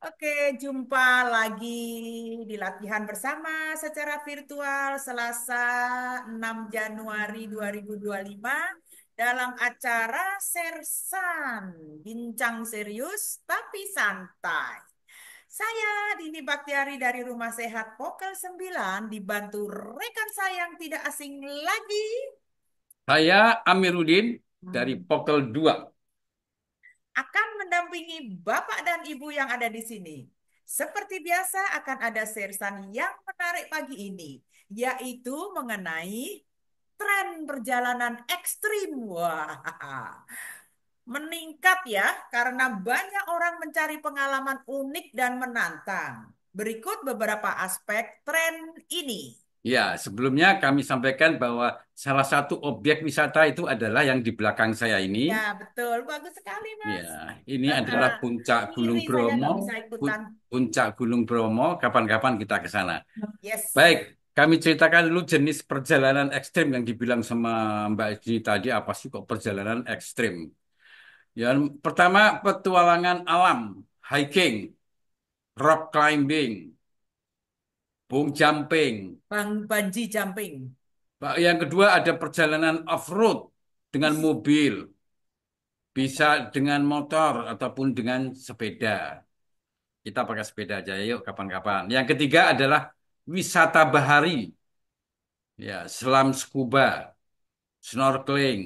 Oke, jumpa lagi di latihan bersama secara virtual Selasa 6 Januari 2025 dalam acara Sersan, Bincang Serius tapi Santai. Saya Dini Baktiari dari Rumah Sehat Pokel 9 dibantu rekan saya yang tidak asing lagi. Saya Amiruddin dari Pokel 2. Akan mendampingi Bapak dan Ibu yang ada di sini. Seperti biasa akan ada sersan yang menarik pagi ini, yaitu mengenai tren perjalanan ekstrim. Wah, meningkat ya, karena banyak orang mencari pengalaman unik dan menantang. Berikut beberapa aspek tren ini. Ya, sebelumnya kami sampaikan bahwa salah satu objek wisata itu adalah yang di belakang saya ini. Ya, betul. Bagus sekali, Ya, Mas. ini adalah puncak Gunung Iri saya Bromo. nggak bisa ikutan. Puncak Gunung Bromo. Kapan-kapan kita ke sana. Yes. Baik, kami ceritakan dulu jenis perjalanan ekstrim yang dibilang sama Mbak Dini tadi. Apa sih kok perjalanan ekstrim? Yang pertama, petualangan alam, hiking, rock climbing, bung jumping. Bungee jumping. Yang kedua ada perjalanan off-road dengan mobil, bisa dengan motor ataupun dengan sepeda. Kita pakai sepeda aja yuk kapan-kapan. Yang ketiga adalah wisata bahari, ya selam scuba, snorkeling,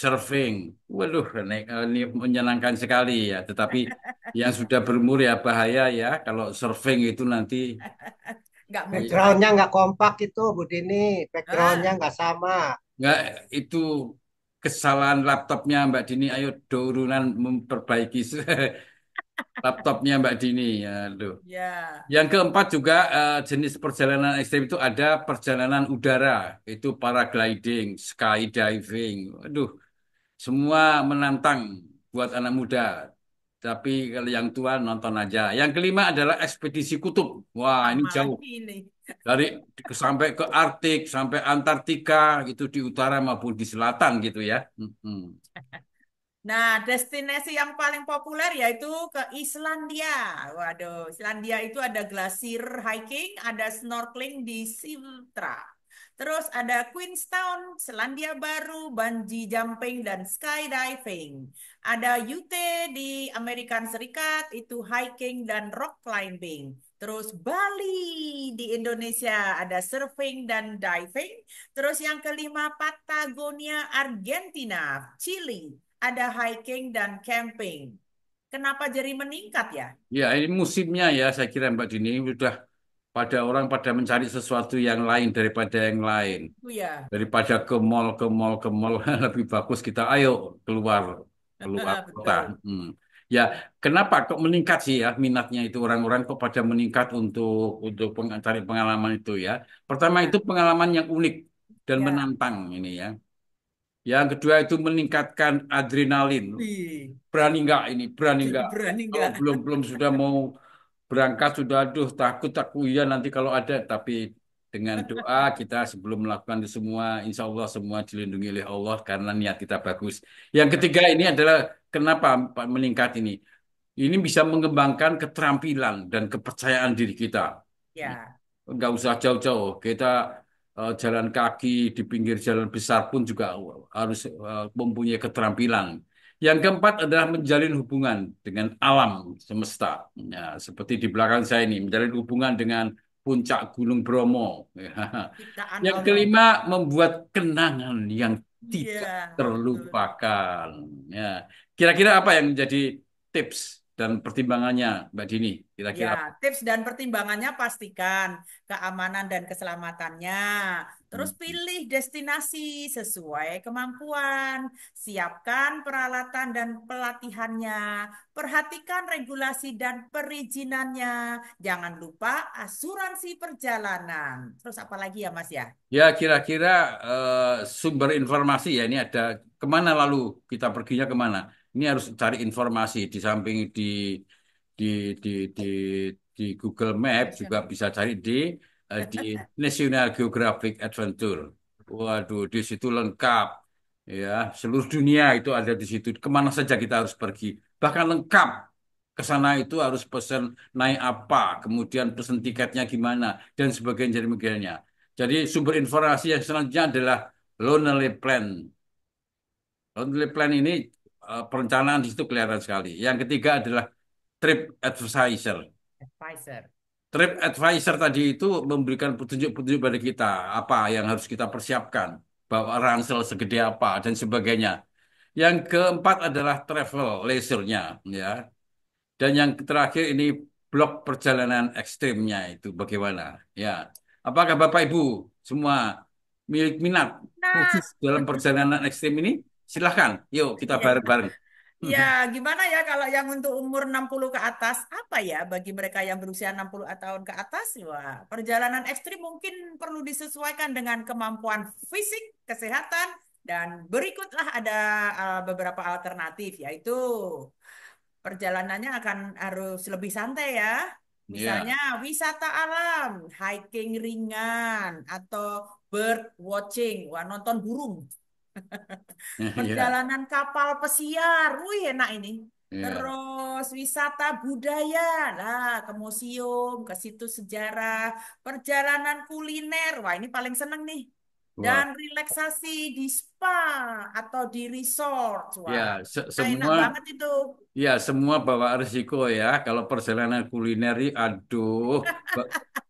surfing. Waduh, ini menyenangkan sekali ya. Tetapi yang sudah berumur ya bahaya ya. Kalau surfing itu nanti Nggak mudah ya, itu. Backgroundnya nggak kompak itu, Bu Dini. Backgroundnya Ah, nggak sama. nggak itu kesalahan laptopnya Mbak Dini. Ayo turunan memperbaiki laptopnya Mbak Dini. Aduh. ya. Yang keempat juga jenis perjalanan ekstrim itu ada perjalanan udara, itu paragliding, skydiving. Aduh, semua menantang buat anak muda. Tapi kalau yang tua nonton aja. Yang kelima adalah ekspedisi kutub. Wah, ini jauh. Apalagi ini. Dari sampai ke Arktik, sampai Antartika, itu di utara maupun di selatan gitu ya. Mm-mm. Nah, destinasi yang paling populer yaitu ke Islandia. Waduh, Islandia itu ada glasir hiking, ada snorkeling di Sintra. Terus ada Queenstown, Selandia Baru, bungee jumping dan skydiving. Ada UT di Amerika Serikat, itu hiking dan rock climbing. Terus Bali di Indonesia ada surfing dan diving. Terus yang kelima Patagonia, Argentina, Chili ada hiking dan camping. Kenapa jadi meningkat ya? Ya, ini musimnya ya, saya kira Mbak Dini sudah pada orang pada mencari sesuatu yang lain daripada yang lain. Oh ya, Daripada ke mall lebih bagus kita ayo keluar keluar kota. betul. Hmm. Ya, kenapa kok meningkat sih ya minatnya itu orang-orang kok pada meningkat untuk cari pengalaman itu ya. Pertama itu Ya, pengalaman yang unik dan ya. menantang ini ya. Yang kedua itu meningkatkan adrenalin. Wih, Berani nggak ini? Berani nggak? berani Kalau nggak? belum belum sudah mau berangkat sudah aduh takut aku ya nanti kalau ada tapi dengan doa kita sebelum melakukan itu semua insya Allah semua dilindungi oleh Allah karena niat kita bagus. Yang ketiga ini adalah kenapa Pak, meningkat ini bisa mengembangkan keterampilan dan kepercayaan diri kita. Ya, Nggak usah jauh-jauh kita jalan kaki di pinggir jalan besar pun juga harus mempunyai keterampilan. Yang keempat adalah menjalin hubungan dengan alam semesta. Ya, seperti di belakang saya ini, menjalin hubungan dengan puncak Gunung Bromo. ciptaan Yang Allah. kelima, membuat kenangan yang Iya, tidak betul. terlupakan. Ya, kira-kira apa yang menjadi tips dan pertimbangannya, Mbak Dini? Ya, Kira-kira apa? tips dan pertimbangannya pastikan keamanan dan keselamatannya. Terus Hmm. pilih destinasi sesuai kemampuan. Siapkan peralatan dan pelatihannya. Perhatikan regulasi dan perizinannya. Jangan lupa asuransi perjalanan. Terus apa lagi ya, Mas ya? Ya, kira-kira sumber informasi ya ini ada kemana lalu kita perginya kemana? Ini harus cari informasi di samping di di di di Google Map juga bisa cari di National Geographic Adventure. Waduh, di situ lengkap ya seluruh dunia itu ada di situ. Kemana saja kita harus pergi, bahkan lengkap ke sana itu harus pesen naik apa, kemudian pesen tiketnya gimana, dan sebagainya. Jadi sumber informasi yang selanjutnya adalah Lonely Plan. Lonely Plan ini perencanaan di situ kelihatan sekali. Yang ketiga adalah Trip Advisor. Advisor. Trip Advisor tadi itu memberikan petunjuk-petunjuk pada kita apa yang harus kita persiapkan, bawa ransel segede apa dan sebagainya. Yang keempat adalah travel leisure-nya, ya. Dan yang terakhir ini blok perjalanan ekstrimnya itu bagaimana? Ya, apakah Bapak Ibu semua milik minat Nah, khusus dalam perjalanan ekstrim ini? Silahkan, yuk kita iya. bareng-bareng. Ya, gimana ya kalau yang untuk umur 60 ke atas? Apa ya bagi mereka yang berusia 60 tahun ke atas? Wah, perjalanan ekstrim mungkin perlu disesuaikan dengan kemampuan fisik, kesehatan, dan berikutlah ada beberapa alternatif, yaitu perjalanannya akan harus lebih santai ya. Misalnya Ya, wisata alam, hiking ringan, atau bird watching, wah nonton burung. ya, Perjalanan kapal pesiar, wih enak ini. ya. Terus wisata budaya, lah ke museum, ke situs sejarah, perjalanan kuliner, wah ini paling seneng nih. Dan Wah, relaksasi di spa atau di resort, ya, wah enak semua banget itu. ya semua bawa risiko ya. Kalau perjalanan kuliner, aduh,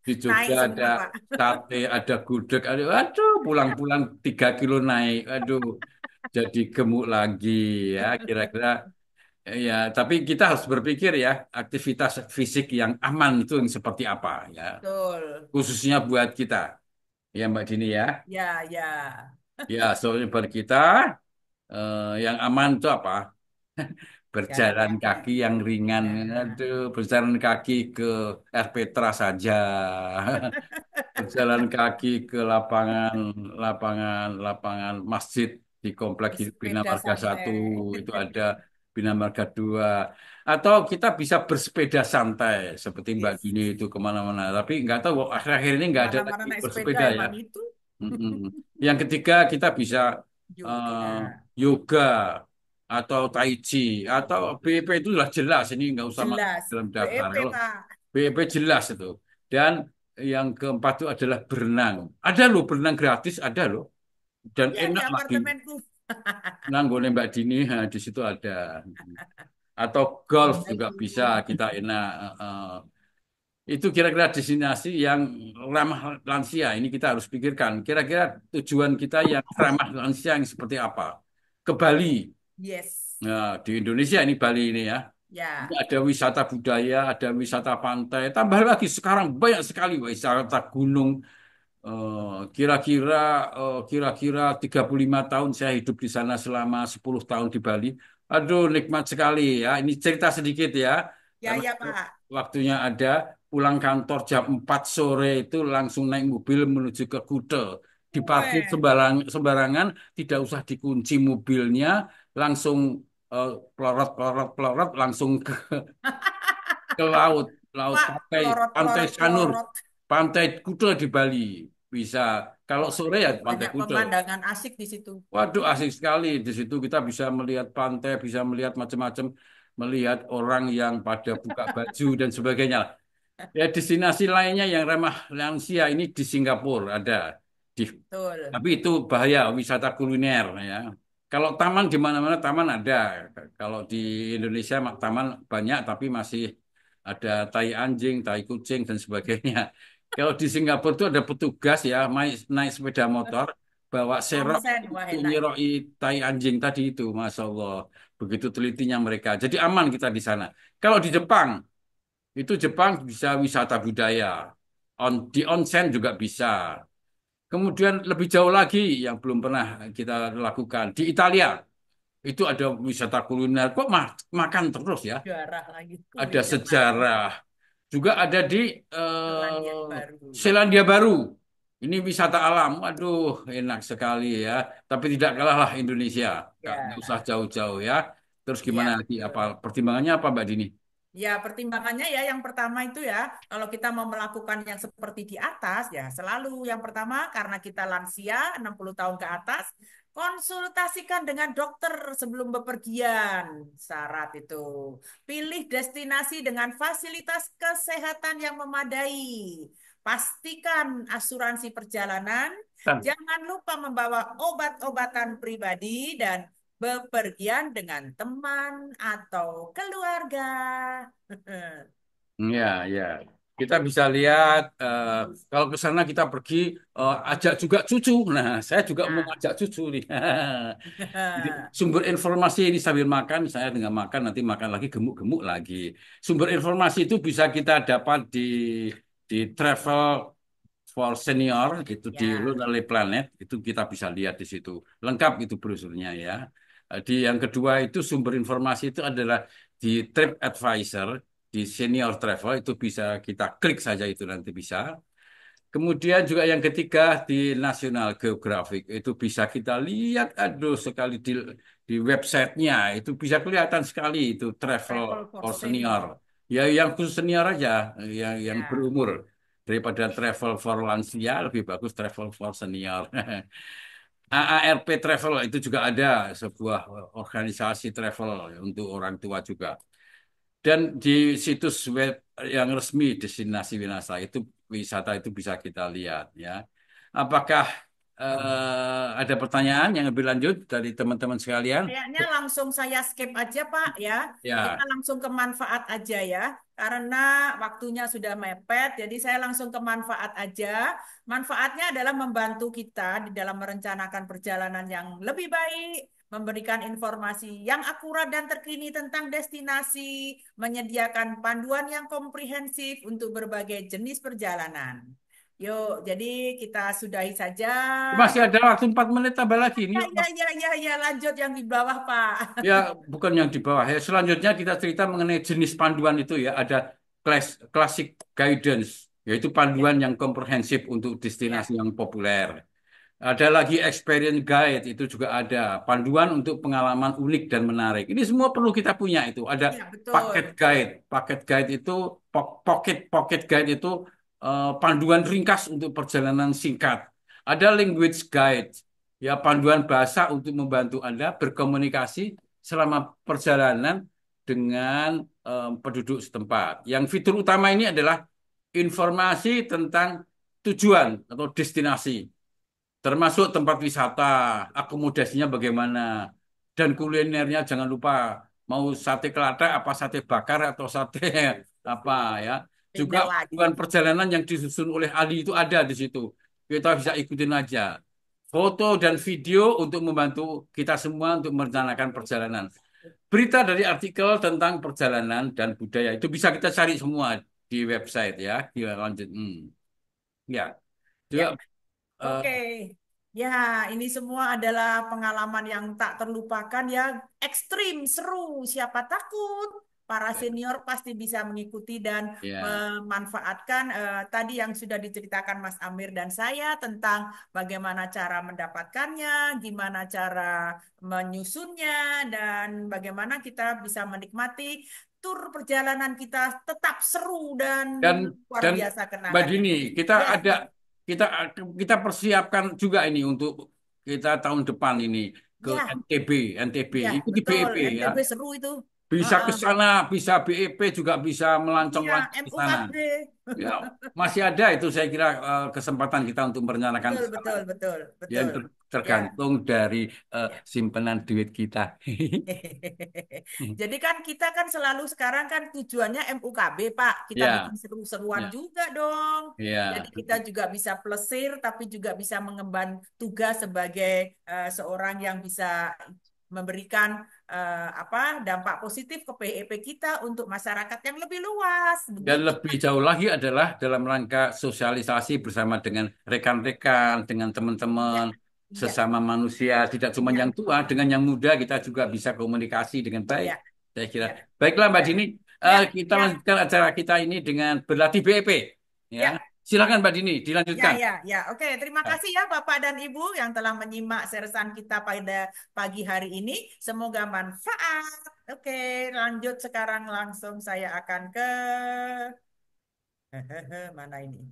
di Jogja Naik ada semua, Pak. sate, ada gudeg, aduh, pulang-pulang 3 kilo naik, aduh, jadi gemuk lagi ya. Kira-kira ya. Tapi kita harus berpikir ya, aktivitas fisik yang aman itu yang seperti apa ya, Betul. khususnya buat kita, ya Mbak Dini ya. Ya, ya. Ya, soalnya buat kita yang aman itu apa? Jalan Berjalan kaki. kaki yang ringan. Nah, Aduh, berjalan kaki ke Air Petra saja. Berjalan kaki ke lapangan masjid di Komplek Bina bersepeda Marga 1 santai. itu ada Bina Marga 2. Atau kita bisa bersepeda santai seperti Mbak Yes. Dini itu kemana-mana. Tapi nggak tahu akhir-akhir ini nggak ada Kemana-mana lagi naik sepeda bersepeda ya. emang itu Mm-mm. Yang ketiga kita bisa eh, juga. yoga atau tai chi atau BEP itu lah jelas ini nggak usah masuk Jelas. dalam daftar. BEP, Kalau Pak. BEP jelas itu. Dan yang keempat itu adalah berenang. Ada loh berenang gratis, ada loh. Dan Ya, di enak lagi. apartemenku. Nanggone Mbak Dini, di situ ada. Atau golf juga bisa Bagus. kita enak. Itu kira-kira destinasi yang ramah lansia. Ini kita harus pikirkan. Kira-kira tujuan kita yang ramah lansia yang seperti apa? Ke Bali. Yes. Nah, di Indonesia ini Bali ini ya. Ini Ya. ada wisata budaya, ada wisata pantai. Tambah lagi sekarang banyak sekali wisata gunung. Kira-kira 35 tahun saya hidup di sana selama 10 tahun di Bali. Aduh, nikmat sekali ya. Ini cerita sedikit ya. Ya, Karena ya, Pak. waktunya ada pulang kantor jam 4 sore itu langsung naik mobil menuju ke Kuta. Diparkir Weh. sembarangan, tidak usah dikunci mobilnya, langsung pelorot pelorot pelorot langsung ke laut, laut Pak, pantai, pelorot, pantai pelorot, Sanur, pelorot. pantai Kuta di Bali. Bisa kalau Wah, sore ya itu pantai banyak Kuta. pemandangan asik di situ. Waduh, asik sekali. Di situ kita bisa melihat pantai, bisa melihat macam-macam, melihat orang yang pada buka baju dan sebagainya. Ya, destinasi lainnya yang ramah lansia ini di Singapura ada. Di, Betul. tapi itu bahaya wisata kuliner ya. Kalau taman di mana-mana taman ada. Kalau di Indonesia taman banyak tapi masih ada tai anjing, tai kucing dan sebagainya. Kalau di Singapura itu ada petugas ya, naik sepeda motor, bawa serok Onsen, wah untuk enak itu. nyeroi tai anjing tadi itu, Masya Allah. Begitu telitinya mereka. Jadi aman kita di sana. Kalau di Jepang, itu Jepang bisa wisata budaya. Di onsen juga bisa. Kemudian lebih jauh lagi yang belum pernah kita lakukan. Di Italia, itu ada wisata kuliner. Kok makan terus ya? Juara lagi Ada kuliner lagi. sejarah. Juga ada di Selandia Baru. Selandia Baru. Ini wisata alam. Aduh, enak sekali ya. Tapi tidak kalah lah Indonesia. Nggak usah Ya, jauh-jauh ya. Terus gimana ya lagi? Apa betul. pertimbangannya apa Mbak Dini? Ya, pertimbangannya ya yang pertama itu ya, kalau kita mau melakukan yang seperti di atas ya, selalu yang pertama karena kita lansia 60 tahun ke atas, Konsultasikan dengan dokter sebelum bepergian. Syarat itu. Pilih destinasi dengan fasilitas kesehatan yang memadai. Pastikan asuransi perjalanan. Dan, Jangan lupa membawa obat-obatan pribadi dan bepergian dengan teman atau keluarga. ya, ya. Kita bisa lihat kalau ke sana kita pergi ajak juga cucu. Nah, saya juga mau Nah, ajak cucu nih. Jadi, sumber informasi ini sambil makan, saya dengan makan nanti makan lagi gemuk-gemuk lagi. Sumber informasi itu bisa kita dapat di Travel for Senior gitu di ya, Lonely Planet itu kita bisa lihat di situ. Lengkap itu brosurnya ya. Di yang kedua itu sumber informasi itu adalah di TripAdvisor di Senior Travel itu bisa kita klik saja itu nanti bisa. Kemudian juga yang ketiga di National Geographic itu bisa kita lihat aduh sekali di websitenya itu bisa kelihatan sekali itu travel travel for for senior. senior. Ya yang khusus senior aja, yang Ya, berumur daripada travel for lansia lebih bagus travel for senior. AARP Travel itu juga ada sebuah organisasi travel untuk orang tua juga. Dan di situs web yang resmi destinasi wisata itu bisa kita lihat ya. Apakah ada pertanyaan yang lebih lanjut dari teman-teman sekalian? kayaknya langsung saya skip aja, Pak, ya. Kita Ya, langsung ke manfaat aja ya. Karena waktunya sudah mepet, jadi saya langsung ke manfaat aja. Manfaatnya adalah membantu kita di dalam merencanakan perjalanan yang lebih baik, memberikan informasi yang akurat dan terkini tentang destinasi, menyediakan panduan yang komprehensif untuk berbagai jenis perjalanan. Yuk, jadi kita sudahi saja. masih ada waktu 4 menit tambah lagi. Ini Ya, yuk, ya, ya, ya, ya, lanjut yang di bawah, Pak. ya, bukan yang di bawah ya. Selanjutnya kita cerita mengenai jenis panduan itu ya. Ada classic guidance, yaitu Ya, panduan yang komprehensif untuk destinasi ya, yang populer. Ada lagi experience guide, itu juga ada. Panduan untuk pengalaman unik dan menarik. Ini semua perlu kita punya itu. Ada ya, paket betul. guide. Paket guide itu, pocket guide itu panduan ringkas untuk perjalanan singkat. Ada language guide, ya panduan bahasa untuk membantu Anda berkomunikasi selama perjalanan dengan penduduk setempat. Yang fitur utama ini adalah informasi tentang tujuan atau destinasi termasuk tempat wisata, akomodasinya bagaimana, dan kulinernya jangan lupa mau sate kelatak apa sate bakar atau sate apa ya. Juga Beda panduan lagi. perjalanan yang disusun oleh Ali itu ada di situ. Kita bisa ikutin aja. Foto dan video untuk membantu kita semua untuk merencanakan perjalanan. Berita dari artikel tentang perjalanan dan budaya itu bisa kita cari semua di website ya. Ya lanjut. Ya, juga Ya, eh, oke. Ya, ini semua adalah pengalaman yang tak terlupakan ya. Ekstrim, seru. Siapa takut? Para senior pasti bisa mengikuti dan ya. memanfaatkan tadi yang sudah diceritakan Mas Amir dan saya tentang bagaimana cara mendapatkannya, gimana cara menyusunnya, dan bagaimana kita bisa menikmati tur perjalanan kita tetap seru dan Dan luar dan biasa Mbak kenangannya. Dini, Ya, kita kita persiapkan juga ini untuk kita tahun depan ini ke ya. NTB. Iya, Ikuti betul. BEP ya. NTB seru itu. Bisa ke Heeh. sana, bisa BEP juga bisa melancong Iya, lagi ke sana. MUKB. Ya, masih ada itu saya kira kesempatan kita untuk merencanakan Betul, ke sana. betul, betul, Yang betul. Ya, tergantung dari ya. simpanan duit kita. Jadi kan kita kan selalu sekarang kan tujuannya MUKB, Pak. Kita bikin Ya, seru-seruan ya, juga dong. Jadi ya. kita juga bisa plesir, tapi juga bisa mengemban tugas sebagai seorang yang bisa memberikan apa dampak positif ke PEP kita untuk masyarakat yang lebih luas. Dan Begitu, lebih Pak. jauh lagi adalah dalam rangka sosialisasi bersama dengan rekan-rekan, dengan Iya, teman-teman, iya, sesama manusia, tidak cuma iya, yang tua, dengan yang muda kita juga bisa komunikasi dengan baik. iya, Saya kira. iya. Baiklah Mbak Ya, Dini, ya, kita ya, lanjutkan acara kita ini dengan berlatih BEP. Ya, ya, silakan Mbak Dini, ya, dilanjutkan. ya, ya. Oke, terima kasih ya Bapak dan Ibu yang telah menyimak sersan kita pada pagi hari ini. Semoga manfaat. Oke, lanjut sekarang langsung saya akan ke mana ini?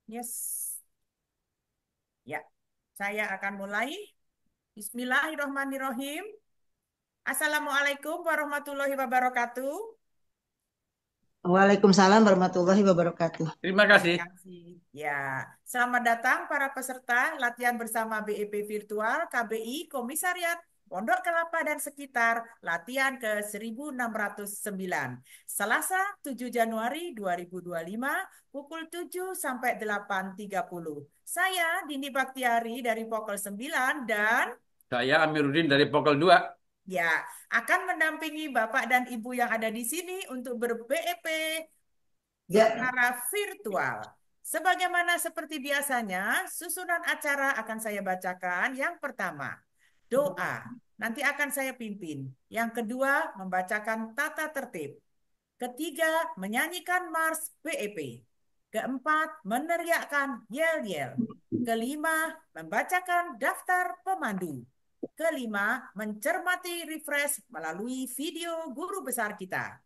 Yes. Ya. Saya akan mulai. Bismillahirrahmanirrahim. Assalamualaikum warahmatullahi wabarakatuh. Waalaikumsalam warahmatullahi wabarakatuh. Terima Terima kasih. kasih. Ya, selamat datang para peserta latihan bersama BEP Virtual KBI Komisariat Pondok Kelapa dan sekitar latihan ke 1609. Selasa 7 Januari 2025 pukul 7 sampai 8.30. Saya Dini Baktiari dari Pokel 9 dan Saya Amiruddin dari Pokol 2. ya akan mendampingi Bapak dan Ibu yang ada di sini untuk ber-BEP Ya, secara virtual. Sebagaimana seperti biasanya, susunan acara akan saya bacakan. Yang pertama, doa. Nanti akan saya pimpin. Yang kedua, membacakan tata tertib. Ketiga, menyanyikan Mars BEP. Keempat, meneriakkan yel-yel. Kelima, membacakan daftar pemandu. Kelima, mencermati refresh melalui video guru besar kita.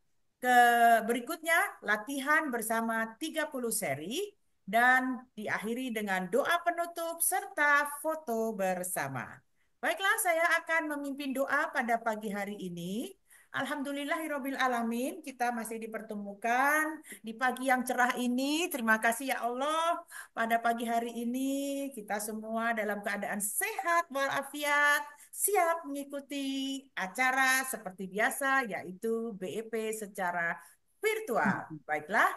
Berikutnya, latihan bersama 30 seri dan diakhiri dengan doa penutup serta foto bersama. Baiklah, saya akan memimpin doa pada pagi hari ini. Alhamdulillahirabbil alamin, kita masih dipertemukan di pagi yang cerah ini. Terima kasih ya Allah. Pada pagi hari ini kita semua dalam keadaan sehat walafiat, siap mengikuti acara seperti biasa yaitu BEP secara virtual. Baiklah,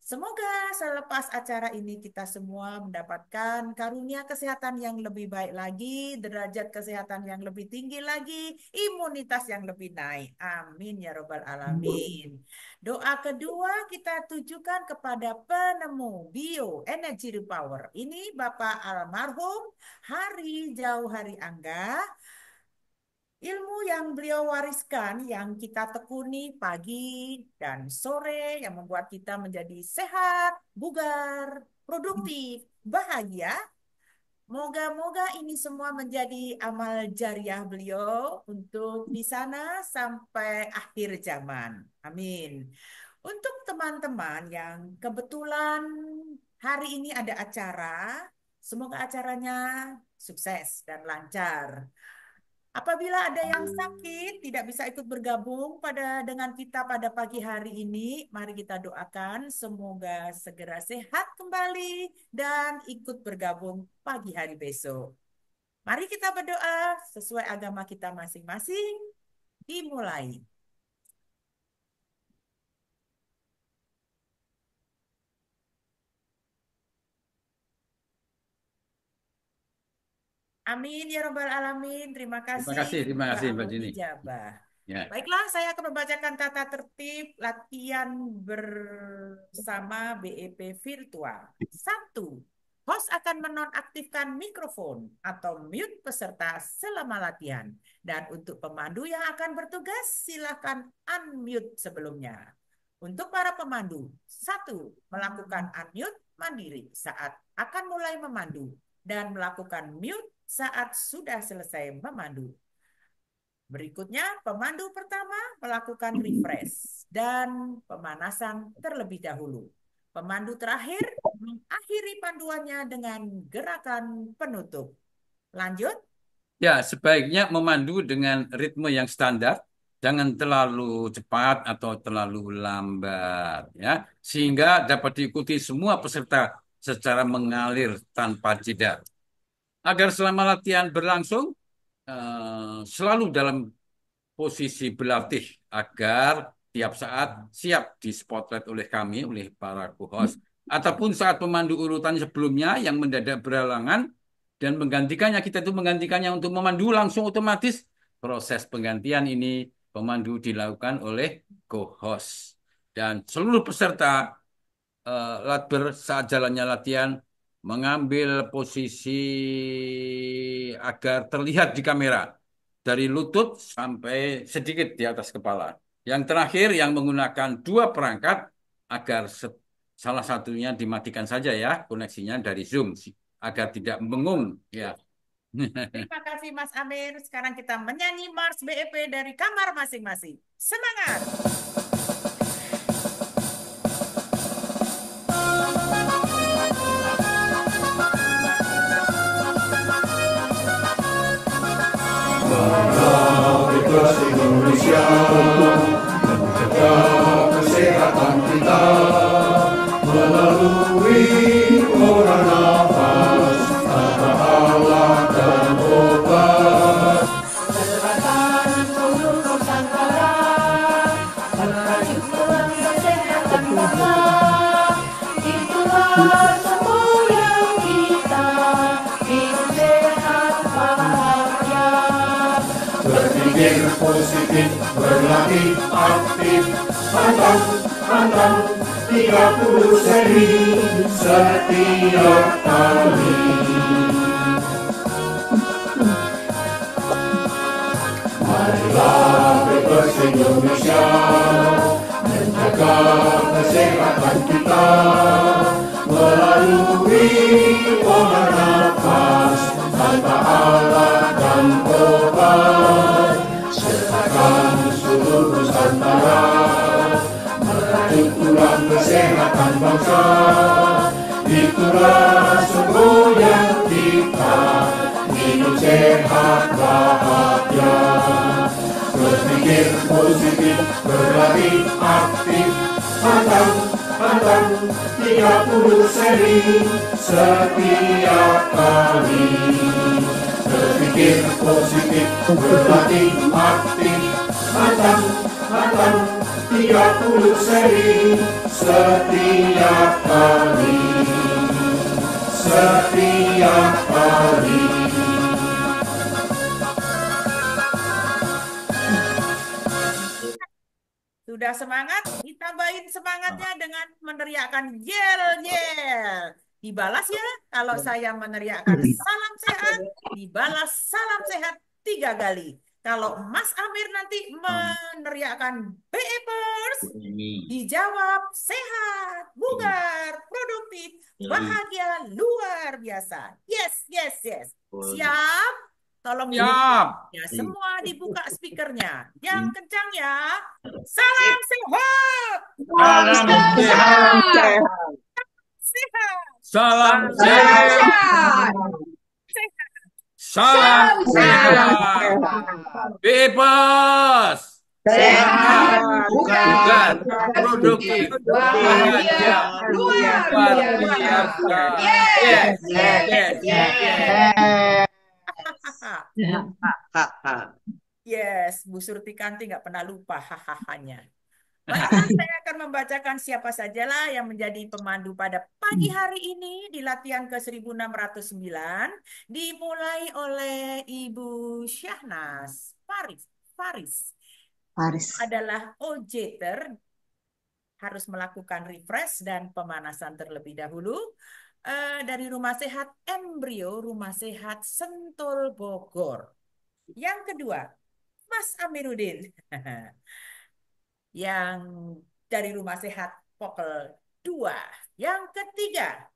semoga selepas acara ini kita semua mendapatkan karunia kesehatan yang lebih baik lagi, derajat kesehatan yang lebih tinggi lagi, imunitas yang lebih naik. Amin ya robbal alamin. Doa kedua kita tujukan kepada penemu bio energy power. Ini Bapak almarhum Hari Jauhari Angga. Ilmu yang beliau wariskan, yang kita tekuni pagi dan sore, yang membuat kita menjadi sehat, bugar, produktif, bahagia. Moga-moga ini semua menjadi amal jariah beliau untuk di sana sampai akhir zaman. Amin. Untuk teman-teman yang kebetulan hari ini ada acara, semoga acaranya sukses dan lancar. Apabila ada yang sakit, tidak bisa ikut bergabung dengan kita pada pagi hari ini, mari kita doakan semoga segera sehat kembali dan ikut bergabung pagi hari besok. Mari kita berdoa sesuai agama kita masing-masing. Dimulai. Amin ya robbal alamin. Terima kasih. Terima kasih Mbak Allah Jini. ijabah. Ya. Baiklah, saya akan membacakan tata tertib latihan bersama BEP virtual. 1. Host akan menonaktifkan mikrofon atau mute peserta selama latihan. Dan untuk pemandu yang akan bertugas, silakan unmute sebelumnya. Untuk para pemandu, 1. Melakukan unmute mandiri saat akan mulai memandu dan melakukan mute saat sudah selesai memandu. Berikutnya, pemandu pertama melakukan refresh dan pemanasan terlebih dahulu. Pemandu terakhir mengakhiri panduannya dengan gerakan penutup. Lanjut. Ya, sebaiknya memandu dengan ritme yang standar, jangan terlalu cepat atau terlalu lambat, ya, sehingga dapat diikuti semua peserta secara mengalir tanpa jeda. Agar selama latihan berlangsung, selalu dalam posisi berlatih agar tiap saat siap di spotlight oleh kami, oleh para co-host, ataupun saat pemandu urutan sebelumnya yang mendadak berhalangan dan menggantikannya, kita itu menggantikannya untuk memandu langsung otomatis. Proses penggantian ini pemandu dilakukan oleh co-host dan seluruh peserta saat jalannya latihan mengambil posisi agar terlihat di kamera dari lutut sampai sedikit di atas kepala. Yang terakhir yang menggunakan dua perangkat agar salah satunya dimatikan saja ya koneksinya dari Zoom agar tidak mengung ya. Terima kasih Mas Amir. Sekarang kita menyanyi Mars BEP dari kamar masing-masing. Semangat! Bebas Indonesia, menjaga kesehatan kita melalui orang nafas, kata Allah dan obat. Gerakan seluruh Nusantara, merajukan kesehatan bangsa, itulah semboyan kita, hidup sehat bahagia. Berpikir positif, berlatih aktif, pantang 30 seri setiap kali. Marilah Bebas Indonesia, menjaga kesehatan kita melalui pola nafas, tanpa alat dan obat. Sertakan seluruh Nusantara, merajut tulang kesehatan bangsa, itulah semboyan kita, hidup sehat bahagia. Berpikir positif, berlatih aktif, pantang 30 seri setiap kali. Berpikir positif, berlatih aktif, pantang 30 seri setiap kali. Setiap kali. Sudah semangat? Ditambahin semangatnya dengan meneriakkan yel-yel. Dibalas ya, kalau saya meneriakkan salam sehat, dibalas salam sehat 3 kali. Kalau Mas Amir nanti meneriakkan BEPers, dijawab sehat, bugar, produktif, bahagia, luar biasa. Yes, yes, yes. Siap? Tolong Siap. ya, semua dibuka speakernya. Yang kencang ya. Salam sehat. Salam sehat. Sehat. Salam sehat. Salam sehat. Bebas. Sehat, Bugar, produktif, bahagia, luar biasa. Yes, yes, yes. Yes, Bu Surti Kanti nggak pernah lupa hahahanya. Baiklah, saya akan membacakan siapa sajalah yang menjadi pemandu pada pagi hari ini di latihan ke-1609, dimulai oleh Ibu Syahnas Faris. Paris. Adalah ojeter, harus melakukan refresh dan pemanasan terlebih dahulu. Dari Rumah Sehat Embrio, Rumah Sehat Sentul Bogor. Yang kedua, Mas Amiruddin. Yang dari Rumah Sehat Pokel 2. Yang ketiga,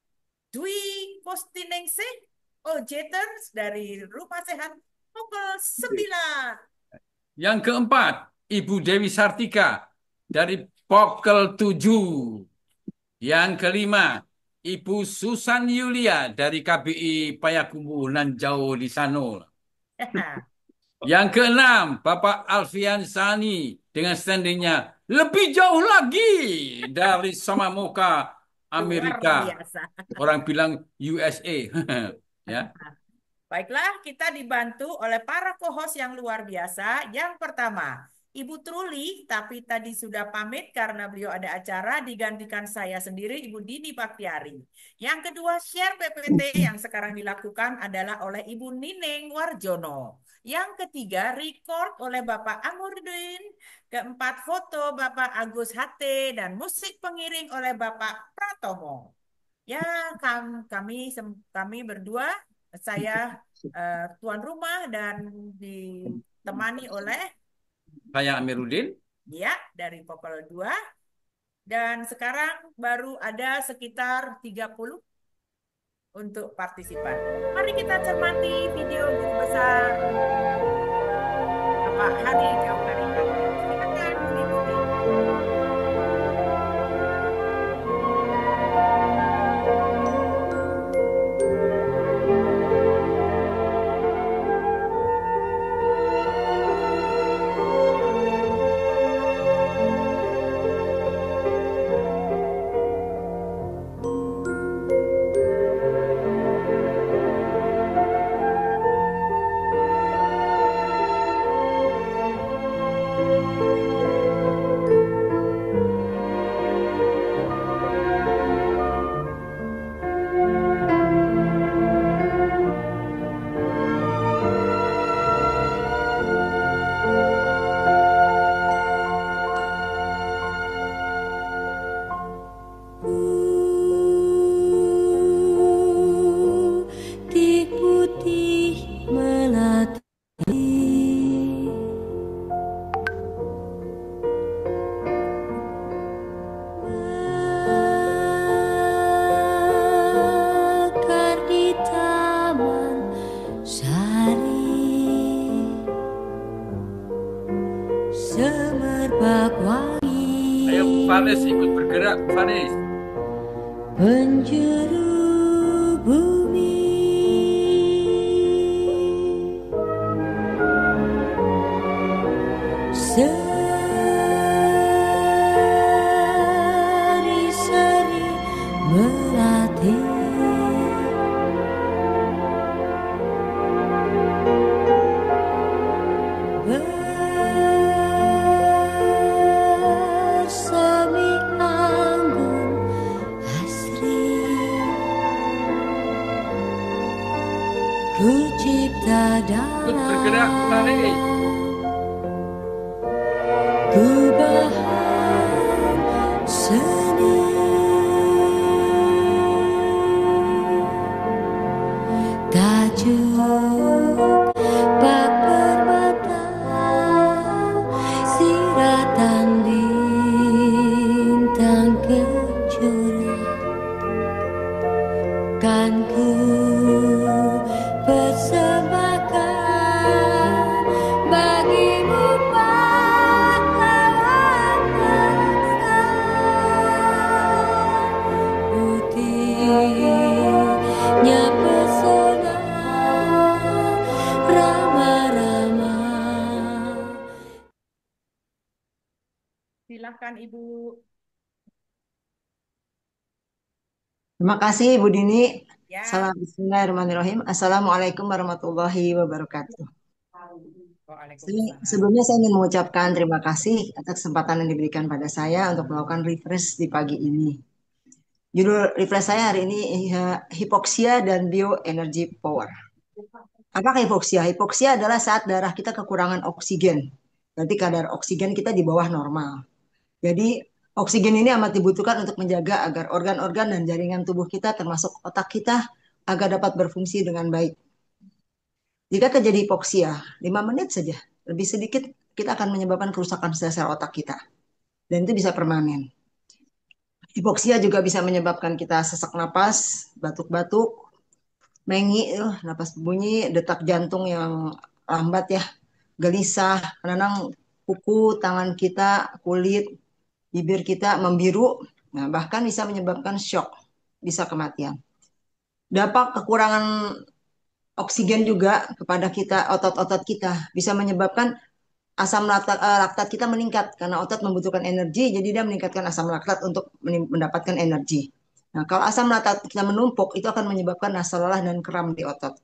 Dwi Postiningsih Ojeters dari Rumah Sehat Pokel 9. Yang keempat, Ibu Dewi Sartika dari Pokel 7. Yang kelima, Ibu Susan Yulia dari KBI Payakumbuh Nanjau di Sanul. Yang keenam, Bapak Alfian Sani dengan standingnya lebih jauh lagi dari Samamoka, Amerika. Luar biasa. Orang bilang USA. Ya. Baiklah, kita dibantu oleh para co-host yang luar biasa. Yang pertama, Ibu Truli, tapi tadi sudah pamit karena beliau ada acara, digantikan saya sendiri, Ibu Dini Baktiari. Yang kedua, share PPT yang sekarang dilakukan adalah oleh Ibu Nining Warjono. Yang ketiga, record oleh Bapak Amurdin. Keempat, foto Bapak Agus HT dan musik pengiring oleh Bapak Pratomo. Ya, kami berdua, saya tuan rumah dan ditemani oleh Saya Amiruddin. ya dari Popel 2. Dan sekarang baru ada sekitar 30 untuk partisipan. Mari kita cermati video guru besar Bapak Hari Jauh Hari. Silakan mengikuti. Faris ikut bergerak, Faris. penjuru bumi seri-seri melatih bersemi anggun asri ku cipta Ikut bergerak, dalam Faris. gubahan seni tajuk bak permata siratan bintang kejora kan ku persembahkan bagimu pahlawan bangsa putihnya pesona rama-rama. Silahkan Ibu. Terima kasih Bu Dini. Ya. Salam Bismillahirrahmanirrahim. Assalamualaikum warahmatullahi wabarakatuh. Waalaikumsalam. Sebelumnya saya ingin mengucapkan terima kasih atas kesempatan yang diberikan pada saya untuk melakukan refresh di pagi ini. Judul refresh saya hari ini hipoksia dan bioenergy power. Apakah hipoksia? Hipoksia adalah saat darah kita kekurangan oksigen. Berarti kadar oksigen kita di bawah normal. Jadi oksigen ini amat dibutuhkan untuk menjaga agar organ-organ dan jaringan tubuh kita termasuk otak kita agar dapat berfungsi dengan baik. Jika terjadi hipoksia, 5 menit saja, lebih sedikit kita akan menyebabkan kerusakan sel-sel otak kita. Dan itu bisa permanen. Hipoksia juga bisa menyebabkan kita sesak napas, batuk-batuk, mengi, napas bunyi, detak jantung yang lambat ya, gelisah, kadang kuku, tangan kita, kulit, bibir kita membiru, nah bahkan bisa menyebabkan shock, bisa kematian. Dampak kekurangan oksigen juga kepada kita, otot-otot kita, bisa menyebabkan asam laktat kita meningkat karena otot membutuhkan energi, jadi dia meningkatkan asam laktat untuk mendapatkan energi. Nah, kalau asam laktat kita menumpuk, itu akan menyebabkan rasa lelah dan kram di otot.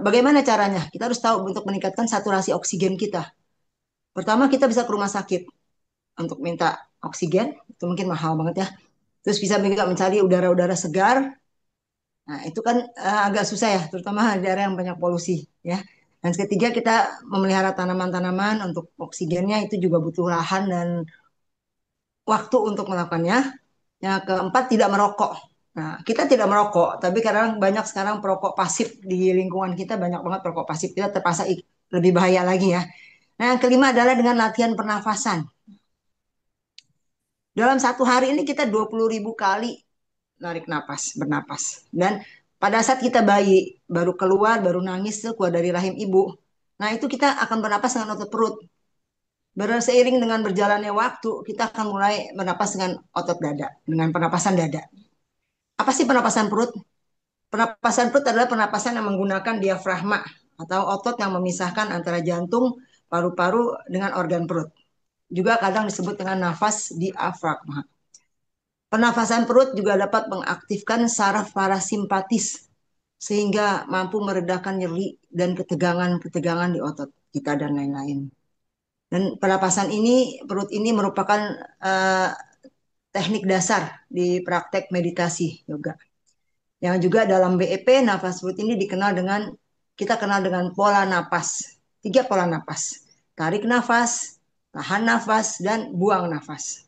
Bagaimana caranya? Kita harus tahu untuk meningkatkan saturasi oksigen kita. Pertama, kita bisa ke rumah sakit untuk minta oksigen, itu mungkin mahal banget ya. Terus bisa juga mencari udara-udara segar. Nah, itu kan agak susah ya, terutama di daerah yang banyak polusi ya. Dan ketiga, kita memelihara tanaman-tanaman untuk oksigennya itu juga butuh lahan dan waktu untuk melakukannya. Yang keempat, tidak merokok. Nah, kita tidak merokok, tapi kadang banyak sekarang perokok pasif di lingkungan kita, banyak banget perokok pasif. Kita terpaksa lebih bahaya lagi ya. Nah, yang kelima adalah dengan latihan pernafasan. Dalam satu hari ini kita 20.000 kali narik napas, bernapas. Dan pada saat kita bayi, baru keluar, baru nangis, keluar dari rahim ibu. Nah, itu kita akan bernapas dengan otot perut. Seiring dengan berjalannya waktu, kita akan mulai bernapas dengan otot dada, dengan pernapasan dada. Apa sih pernapasan perut? Pernapasan perut adalah pernapasan yang menggunakan diafragma atau otot yang memisahkan antara jantung, paru-paru dengan organ perut. Juga kadang disebut dengan nafas diafragma. Pernafasan perut juga dapat mengaktifkan saraf parasimpatis sehingga mampu meredakan nyeri dan ketegangan-ketegangan di otot kita dan lain-lain. Dan pernapasan ini, perut ini merupakan teknik dasar di praktek meditasi yoga. Yang juga dalam BEP, nafas perut ini kita kenal dengan pola napas. 3 pola napas. Tarik nafas, tahan nafas, dan buang nafas.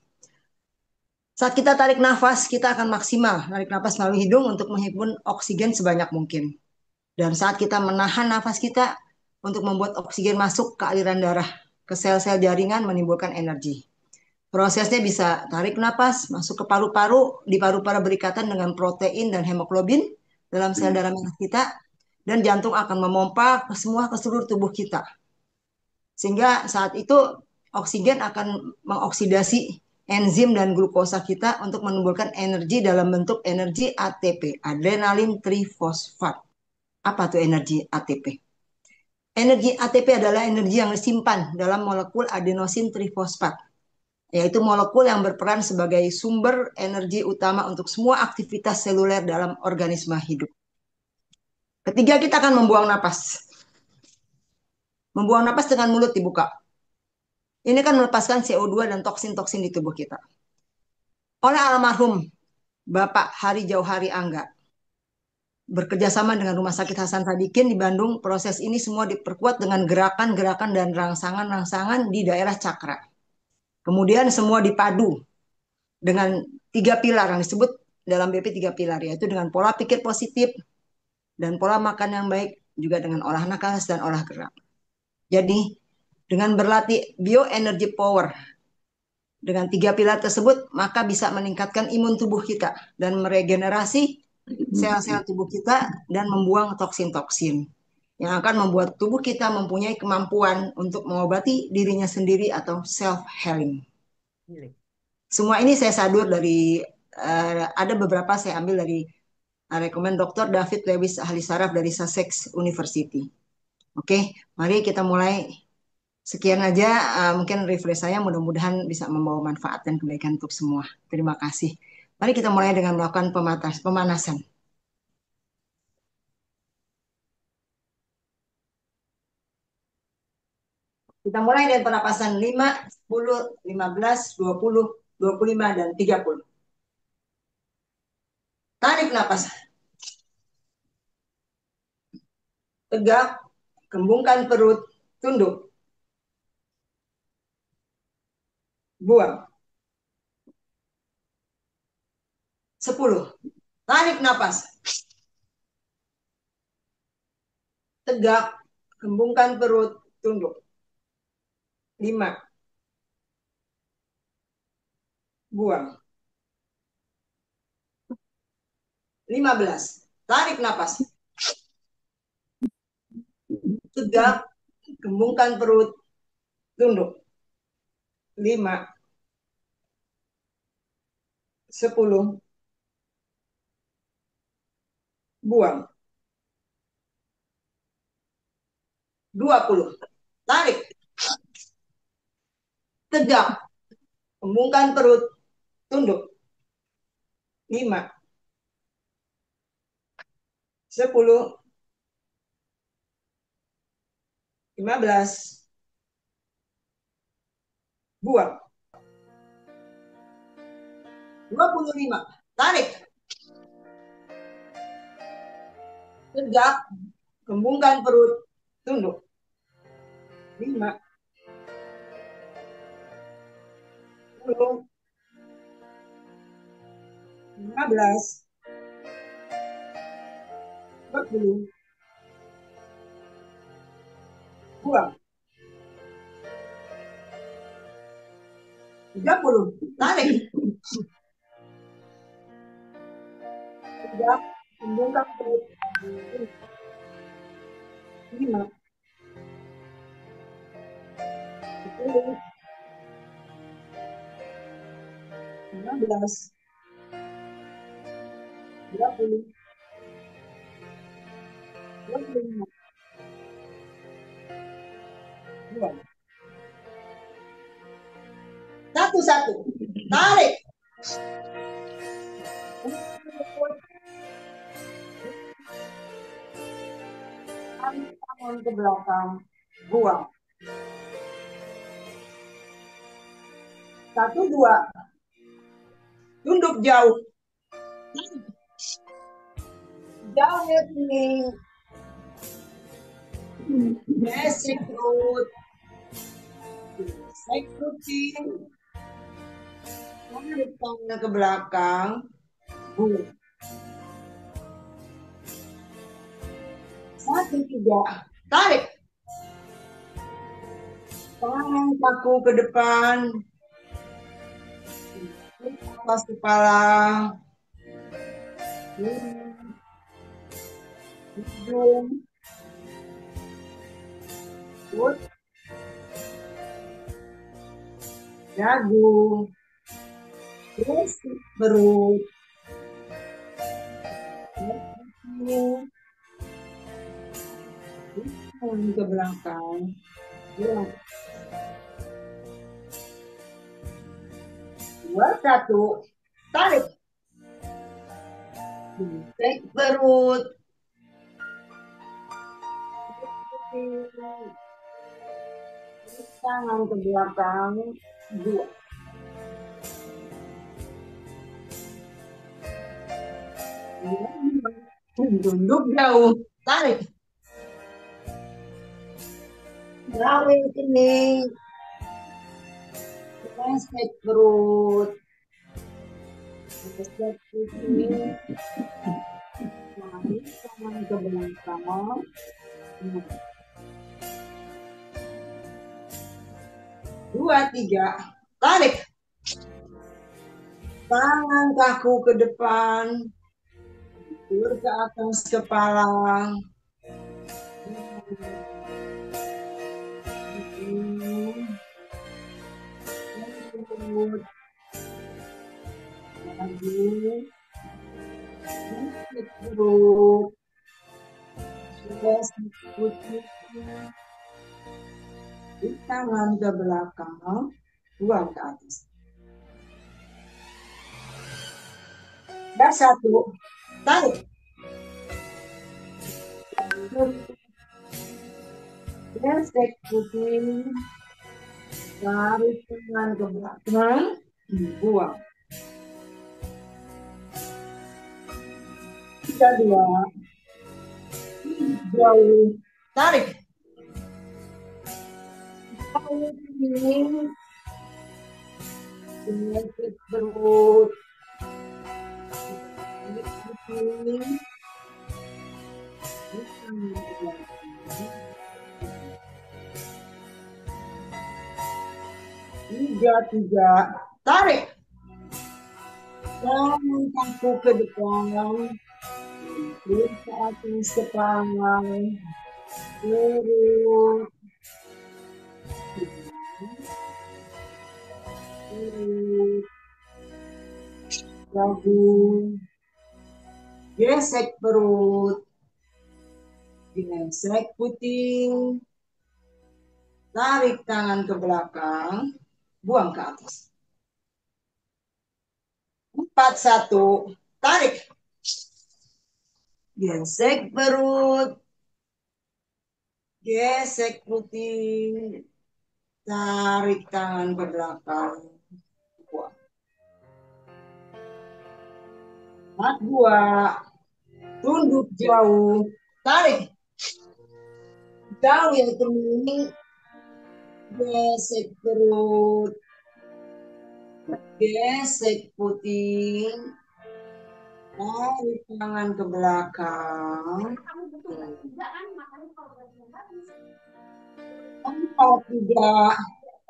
Saat kita tarik nafas, kita akan maksimal tarik nafas melalui hidung untuk menghimpun oksigen sebanyak mungkin. Dan saat kita menahan nafas kita untuk membuat oksigen masuk ke aliran darah, ke sel-sel jaringan menimbulkan energi. Prosesnya bisa tarik nafas, masuk ke paru-paru, di paru-paru berikatan dengan protein dan hemoglobin dalam sel darah merah kita, dan jantung akan memompa ke seluruh tubuh kita. Sehingga saat itu oksigen akan mengoksidasi enzim dan glukosa kita untuk menimbulkan energi dalam bentuk energi ATP, adrenalin trifosfat. Apa tuh energi ATP? Energi ATP adalah energi yang disimpan dalam molekul adenosin trifosfat, yaitu molekul yang berperan sebagai sumber energi utama untuk semua aktivitas seluler dalam organisme hidup. Ketiga, kita akan membuang napas. Membuang napas dengan mulut dibuka. Ini kan melepaskan CO2 dan toksin-toksin di tubuh kita. Oleh almarhum Bapak Hari Jauhari Angga, bekerja sama dengan Rumah Sakit Hasan Sadikin di Bandung, proses ini semua diperkuat dengan gerakan-gerakan dan rangsangan-rangsangan di daerah cakra. Kemudian semua dipadu dengan 3 pilar yang disebut dalam BP 3 pilar, yaitu dengan pola pikir positif dan pola makan yang baik, juga dengan olah nakas dan olah gerak. Jadi dengan berlatih bioenergy power dengan 3 pilar tersebut, maka bisa meningkatkan imun tubuh kita dan meregenerasi sel-sel tubuh kita dan membuang toksin-toksin yang akan membuat tubuh kita mempunyai kemampuan untuk mengobati dirinya sendiri atau self-healing. Semua ini saya sadur dari, ada beberapa saya ambil dari rekomen Dr. David Lewis, ahli saraf dari Sussex University. Oke, mari kita mulai. Sekian aja, mungkin refresh saya, mudah-mudahan bisa membawa manfaat dan kebaikan untuk semua. Terima kasih. Mari kita mulai dengan melakukan pemanasan. Kita mulai dengan pernapasan 5, 10, 15, 20, 25, dan 30. Tarik napas. Tegak, kembungkan perut, tunduk. Buang. 10. Tarik napas. Tegak, kembungkan perut, tunduk. 5. Buang. 15. Tarik napas. Tegak, kembungkan perut, tunduk. 5. 10. Buang. 20. Tarik. Tegak. Kembungkan perut. Tunduk. 5. 10. 15. Buang. 25. Tarik. Tegak. Kembungkan perut. Tunduk. 5. 10. 15. 20. Buang. 30. Tarik. Tegak. Kembungkan perut. 5. 10. 15. 20. 25. Buang. Satu-satu. Tarik. Tangan ke belakang. Buang. 1, 2. Tunduk jauh. Jauh ya sini. Basic root. Basic routine. Tarik tangannya ke belakang. Buang. 1, 3. Tarik. Tangan kaku ke depan. Atas kepala. Hidung. Perut. Dagu. Terus perut. Tangan ke belakang. Dua, dua, satu. Tarik. Cek perut. Tangan ke belakang. Dua. Tunduk jauh. Tarik. Gawe sini. Cek perut. Cek sini. Tarik tangan ke belakang. Dua, tiga. Tarik. Tangan kaku ke depan. Tur ke atas kepala. Perut. Lagi. Cek perut. Putih. Tangan ke belakang. Buang ke atas. Dan satu. Tarik. Gesek putih. Tarik tangan ke belakang. Buang. Tiga, dua. Jauh. Tarik. Jauh ini. Gesek perut. Putih. Tiga, tiga. Tarik. Tangan kaku ke depan. Turun ke atas kepala. Perut. Perut. Dagu. Gesek perut. Gesek putih. Tarik tangan ke belakang. Buang ke atas. 4, 1. Tarik. Gesek perut. Gesek putih. Tarik tangan ke belakang. Buang. 4, 2. Tunduk jauh. Tarik. Jauh yang kening. Gesek perut. Gesek putih. Tarik tangan ke belakang. 4, 3.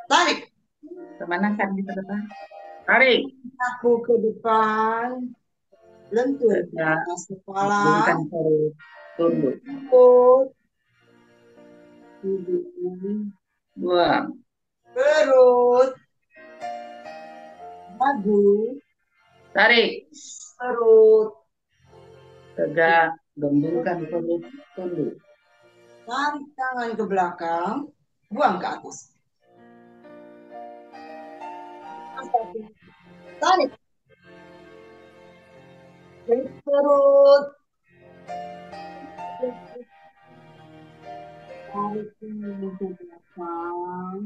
Tarik. Kemana kan kita depan? Tarik. Aku ke depan. Lentur ke atas kepala. Bukan perut. Tunduk. Perut. Duduk. Buang. Perut. Dagu. Tarik. Perut. Tegak. Gembungkan perut. Tunduk. Tarik tangan ke belakang. Buang ke atas. Tarik. Perut. Tarik tangan ke belakang.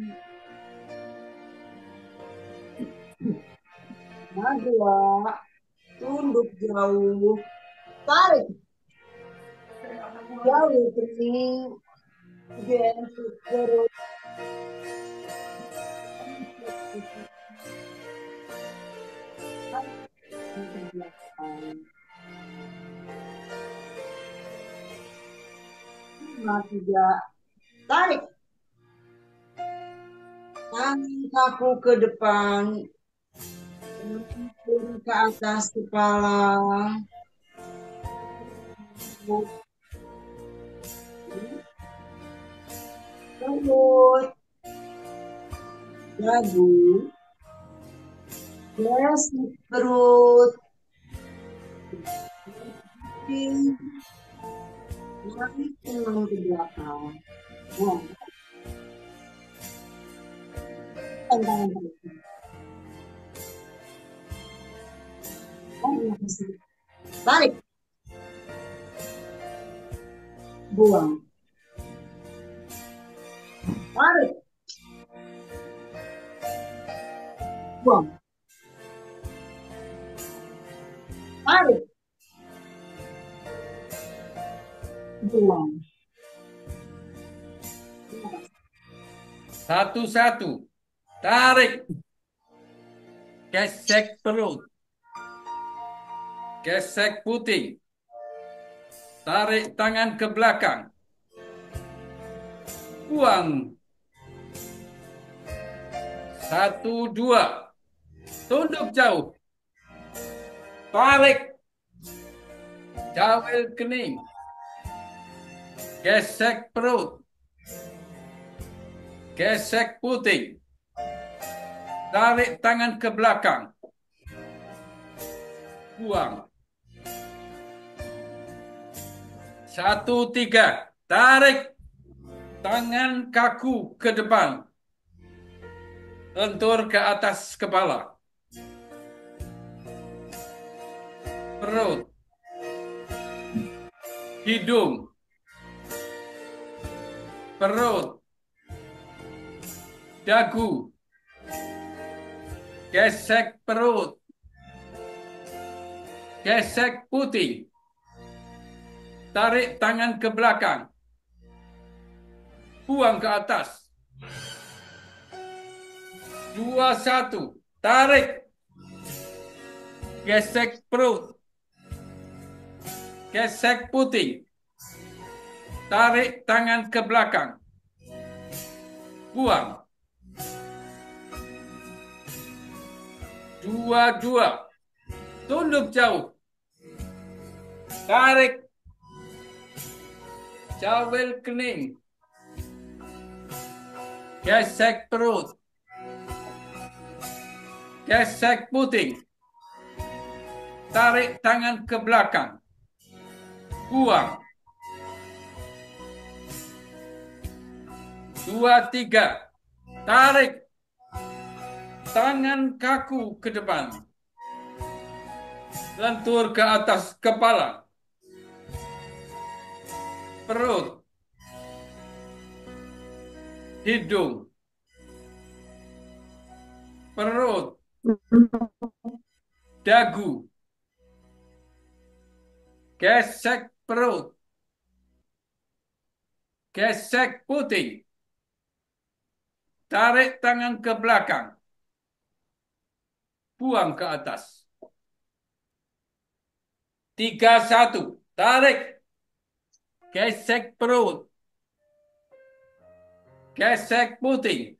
Dua. Tunduk jauh. Tarik. Jauh kening. Gesek perut. Tiga. Tarik. Tangan kaku ke depan. Turun ke atas kepala. Perut. Dagu. Yes, perut. Naik tangan ke belakang. Buang tangan ke belakang. Tarik nafas. Tarik. Buang. Tarik. Buang. Tarik. Buang. Satu-satu. Tarik. Gesek perut. Gesek puting. Tarik tangan ke belakang. Buang. 1, 2. Tunduk jauh. Tarik. Jawil kening. Gesek perut. Gesek puting. Tarik tangan ke belakang. Buang. 1, 3. Tarik tangan kaku ke depan. Lentur ke atas kepala. Perut. Hidung. Perut. Dagu. Gesek perut. Gesek puting. Tarik tangan ke belakang. Buang ke atas. 2, 1. Tarik. Gesek perut. Gesek puting. Tarik tangan ke belakang. Buang. 2, 2. Tunduk jauh. Tarik. Jawil kening. Gesek perut. Gesek puting. Tarik tangan ke belakang. Buang. 2, 3. Tarik. Tangan kaku ke depan. Lentur ke atas kepala. Perut. Hidung. Perut. Dagu. Gesek perut. Gesek puting. Tarik tangan ke belakang. Buang ke atas. 3, 1. Tarik. Gesek perut. Gesek puting.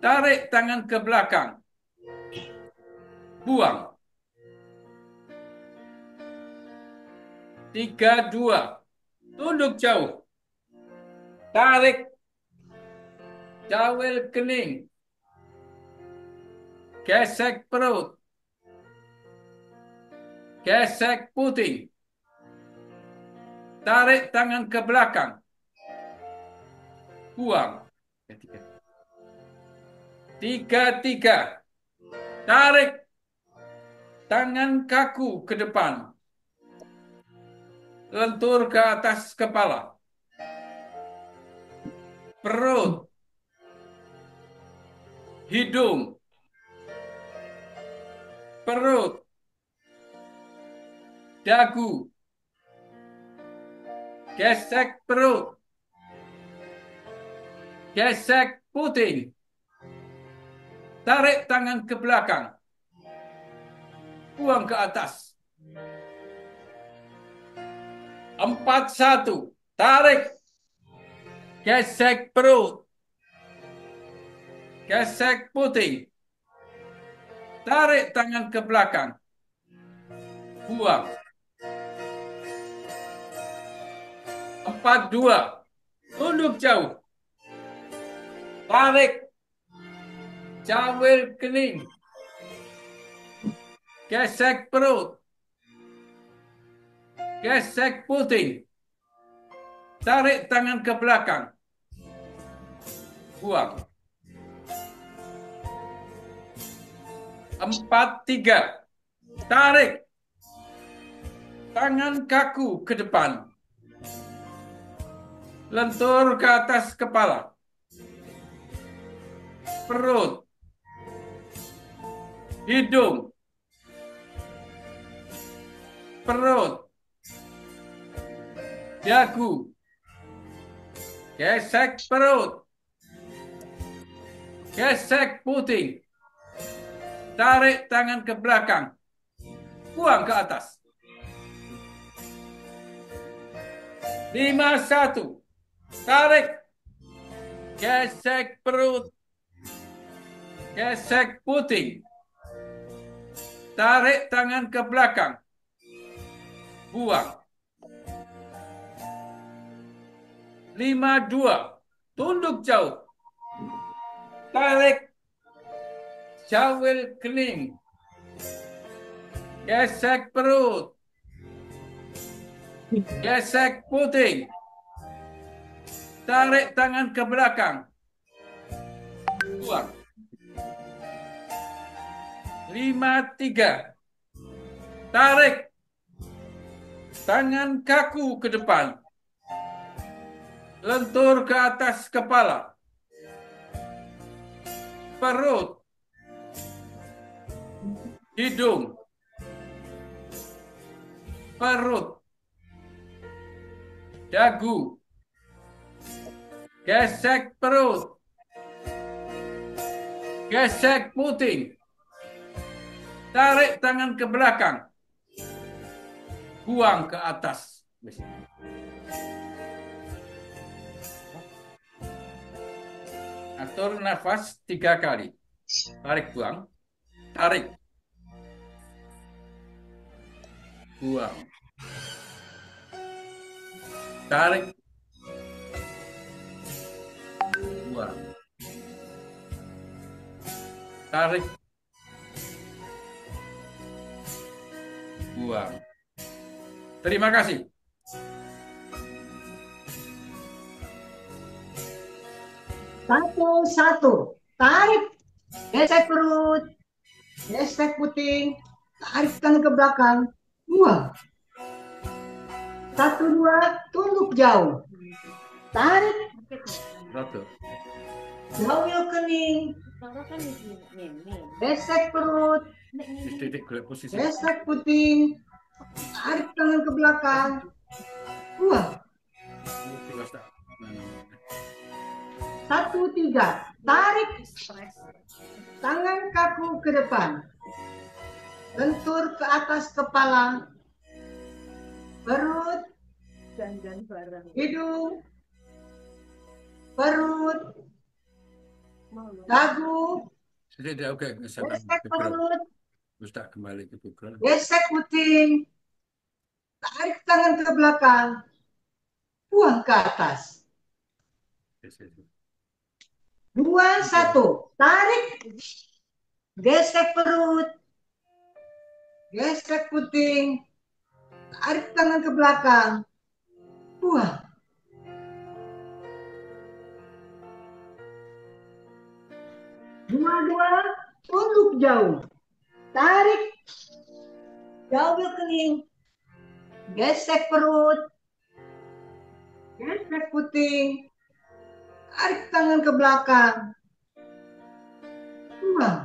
Tarik tangan ke belakang. Buang. 3, 2. Tunduk jauh. Tarik. Jawil kening. Gesek perut. Gesek puting. Tarik tangan ke belakang. Buang. 3, 3. Tarik tangan kaku ke depan. Lentur ke atas kepala. Perut. Hidung. Perut. Dagu. Gesek perut. Gesek puting. Tarik tangan ke belakang. Buang ke atas. 4, 1. Tarik. Gesek perut. Gesek puting. Tarik tangan ke belakang. Buang. 4, 2. Tunduk jauh. Tarik. Jawil kening. Gesek perut. Gesek puting. Tarik tangan ke belakang. Buang. 4, 3. Tarik. Tangan kaku ke depan. Lentur ke atas kepala. Perut. Hidung. Perut. Dagu. Gesek perut. Gesek puting. Tarik tangan ke belakang. Buang ke atas. 5, 1. Tarik. Gesek perut. Gesek puting. Tarik tangan ke belakang. Buang. 5, 2. Tunduk jauh. Tarik. Jawil kening. Gesek perut. Gesek puting. Tarik tangan ke belakang. Buang. 5, 3. Tarik. Tangan kaku ke depan. Lentur ke atas kepala. Perut. Hidung. Perut. Dagu. Gesek perut. Gesek puting. Tarik tangan ke belakang. Buang ke atas. Atur nafas 3 kali. Tarik, buang. Tarik. Buang. Tarik. Buang. Tarik. Buang. Terima kasih. Satu. Tarik. Gesek perut. Gesek puting. Tarik tangan ke belakang. Buang. 1, 2. Tunduk jauh. Tarik. Satu. Jauh kening. Gesek perut. Titik posisi. Gesek puting. Tarik tangan ke belakang. Buang. 1, 3. Tarik. Tangan kaku ke depan. Lentur ke atas kepala. Perut. Hidung. Perut. Dagu. Tidak, oke. Gesek perut. Ustaz kembali ke background. Gesek puting. Tarik tangan ke belakang. Buang ke atas. 2, 1. Tarik. Gesek perut. Gesek puting. Tarik tangan ke belakang. Buang. 2, 2. Tunduk jauh. Tarik. Jauh kening. Gesek perut. Gesek puting. Tarik tangan ke belakang. Buang.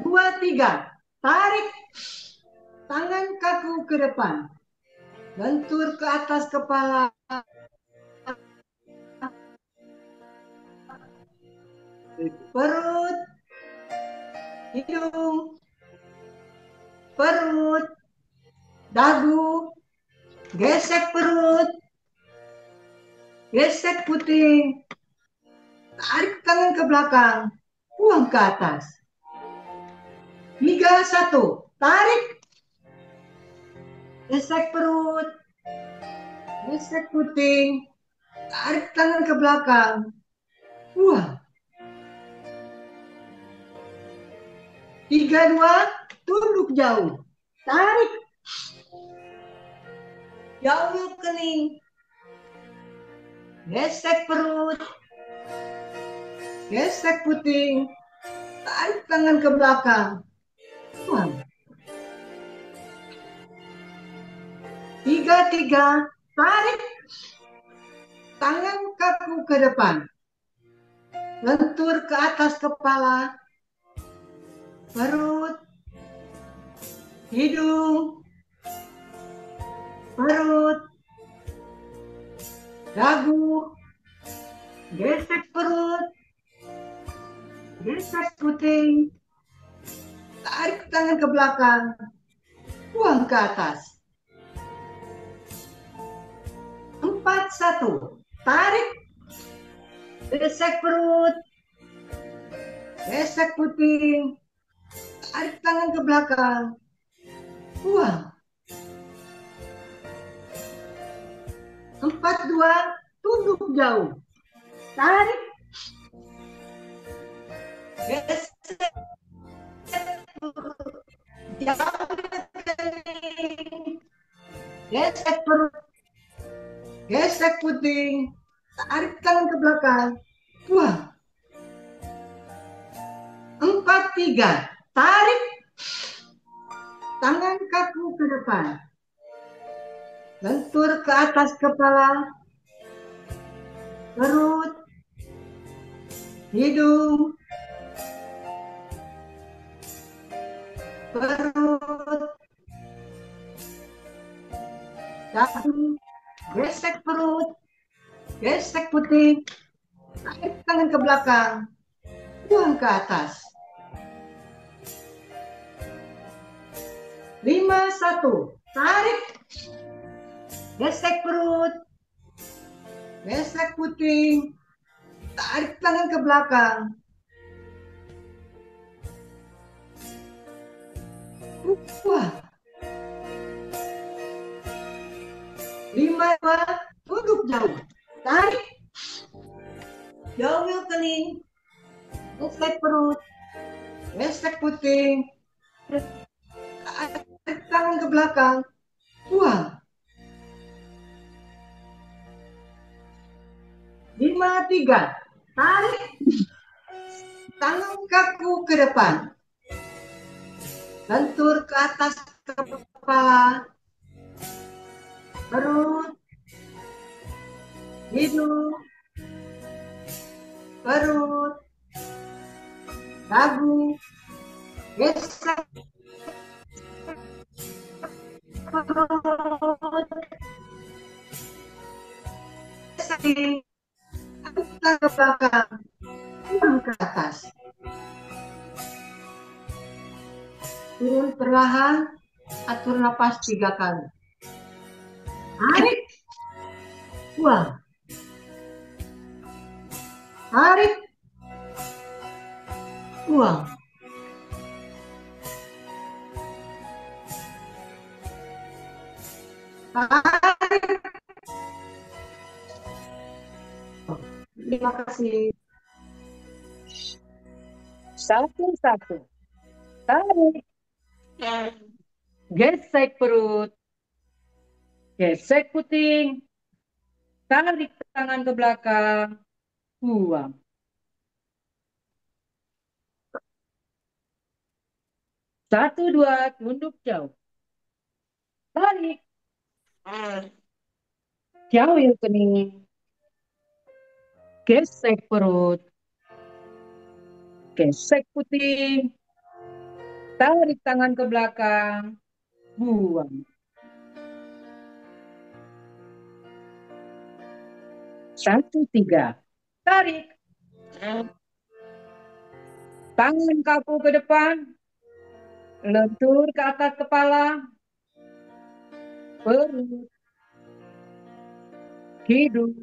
2, 3. Tarik. Tangan kaku ke depan. Lentur ke atas kepala. Perut. Hidung. Perut. Dagu. Gesek perut. Gesek puting. Tarik tangan ke belakang. Buang ke atas. 3, 1. Tarik. Gesek perut. Gesek puting. Tarik tangan ke belakang. Buang. 3, 2, tunduk jauh. Tarik. Jauh kening. Gesek perut. Gesek puting. Tarik tangan ke belakang. Buang. 3, 3, tarik. Tangan kaku ke depan. Lentur ke atas kepala. Perut. Hidung. Perut. Dagu. Gesek perut. Gesek puting. Tarik tangan ke belakang. Buang ke atas. 4, 1. Tarik. Gesek perut. Gesek puting. Tarik tangan ke belakang. Buang. 4, 2. Tunduk jauh. Tarik. Gesek perut. Jauh kening. Gesek perut. Gesek puting. Tarik tangan ke belakang. Buang. 4, 3. Tarik. Tangan kaku ke depan. Lentur ke atas kepala. Perut. Hidung. Perut. Dagu. Gesek perut. Gesek puting. Tarik tangan ke belakang. Buang ke atas. 5, 1. Tarik. Gesek perut. Gesek puting. Tarik tangan ke belakang. Buang. 5, 2. Tunduk jauh. Tarik. Jauh kening. Gesek perut. Gesek puting. Tarik tangan ke belakang. Buang. 5, 3. Tarik. Tangan kaku ke depan. Lentur ke atas kepala. Perut. Hidung. Perut. Dagu. Gesek perut. Gesek. Kita ke belakang. Buang ke atas. Turun perlahan. Atur napas 3 kali. Tarik. Buang. Tarik. Buang. Tarik. Terima kasih. 1, 1. Tarik. Gesek perut. Gesek puting. Tarik tangan ke belakang. Buang. 1, 2. Tunduk jauh. Tarik. Jauh kening. Gesek perut. Gesek puting. Tarik tangan ke belakang. Buang. 1, 3. Tarik. Tangan kaku ke depan. Lentur ke atas kepala. Perut. Hidung.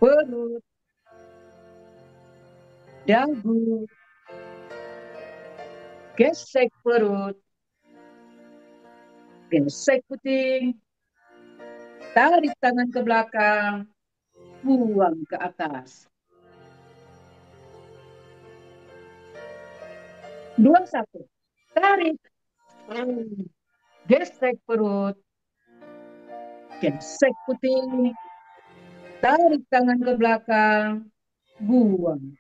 Perut. Dagu. Gesek perut. Gesek puting. Tarik tangan ke belakang. Buang ke atas. 21. Tarik. Gesek perut. Gesek puting. Tarik tangan ke belakang. Buang.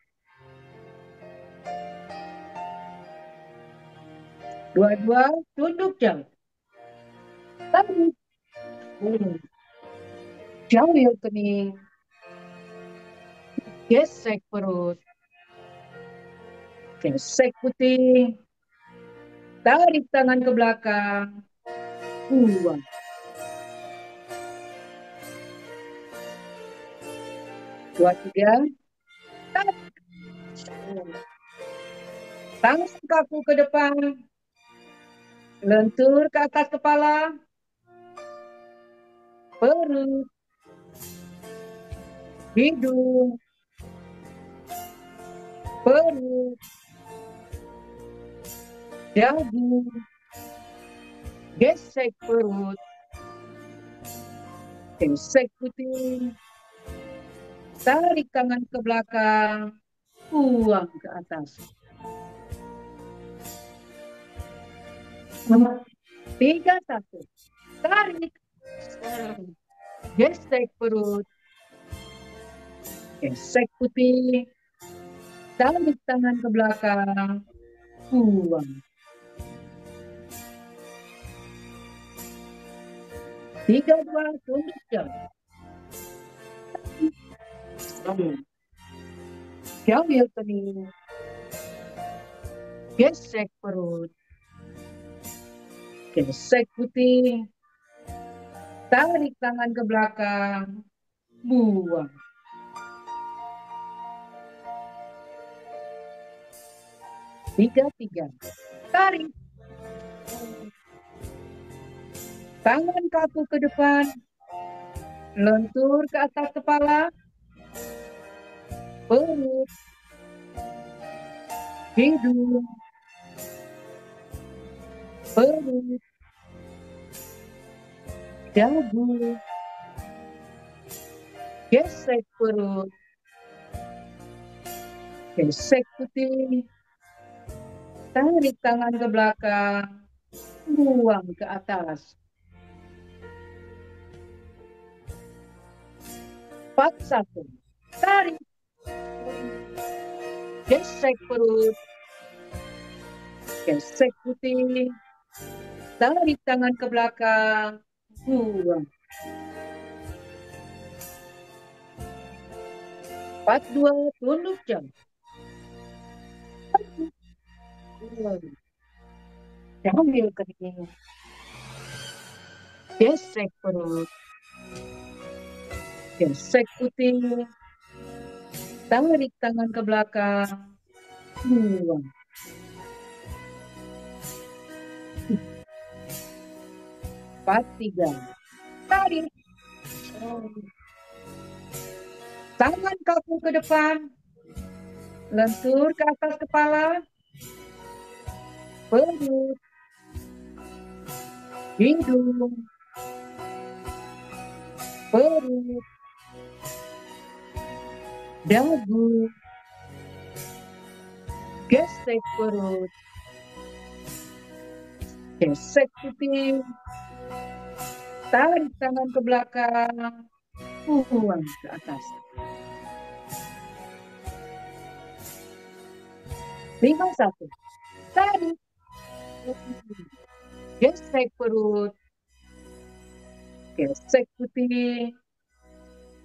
22. Tunduk jauh. Tarik. Jauh kening. Gesek perut. Gesek puting. Tarik tangan ke belakang. Buang. 23. Tarik. Tangan kaku ke depan. Lentur ke atas kepala. Perut. Hidung. Perut. Dagu. Gesek perut. Gesek puting. Tarik tangan ke belakang. Buang ke atas. 31. Tarik. Gesek perut. Gesek puting. Tarik tangan ke belakang. Buang. 32. Tunduk jauh. Jauh kening. Gesek perut. Gesek puting. Tarik tangan ke belakang. Buang. 33. Tarik. Tangan kaku ke depan. Lentur ke atas kepala. Perut. Hidung. Perut. Dagu. Gesek perut. Gesek puting. Tarik tangan ke belakang. Buang ke atas. 41. Tarik. Gesek perut. Gesek puting. Tarik tangan ke belakang. Buang. 42. Tunduk jauh. Ambil kening. Gesek perut. Gesek puting. Tarik tangan ke belakang. Buang. 43. Tarik. Tangan kaku ke depan. Lentur ke atas kepala. Perut. Hidung. Perut. Dagu. Gesek perut. Gesek puting. Tarik tangan ke belakang. Buang ke atas. 51. Tarik. Gesek perut. Gesek puting.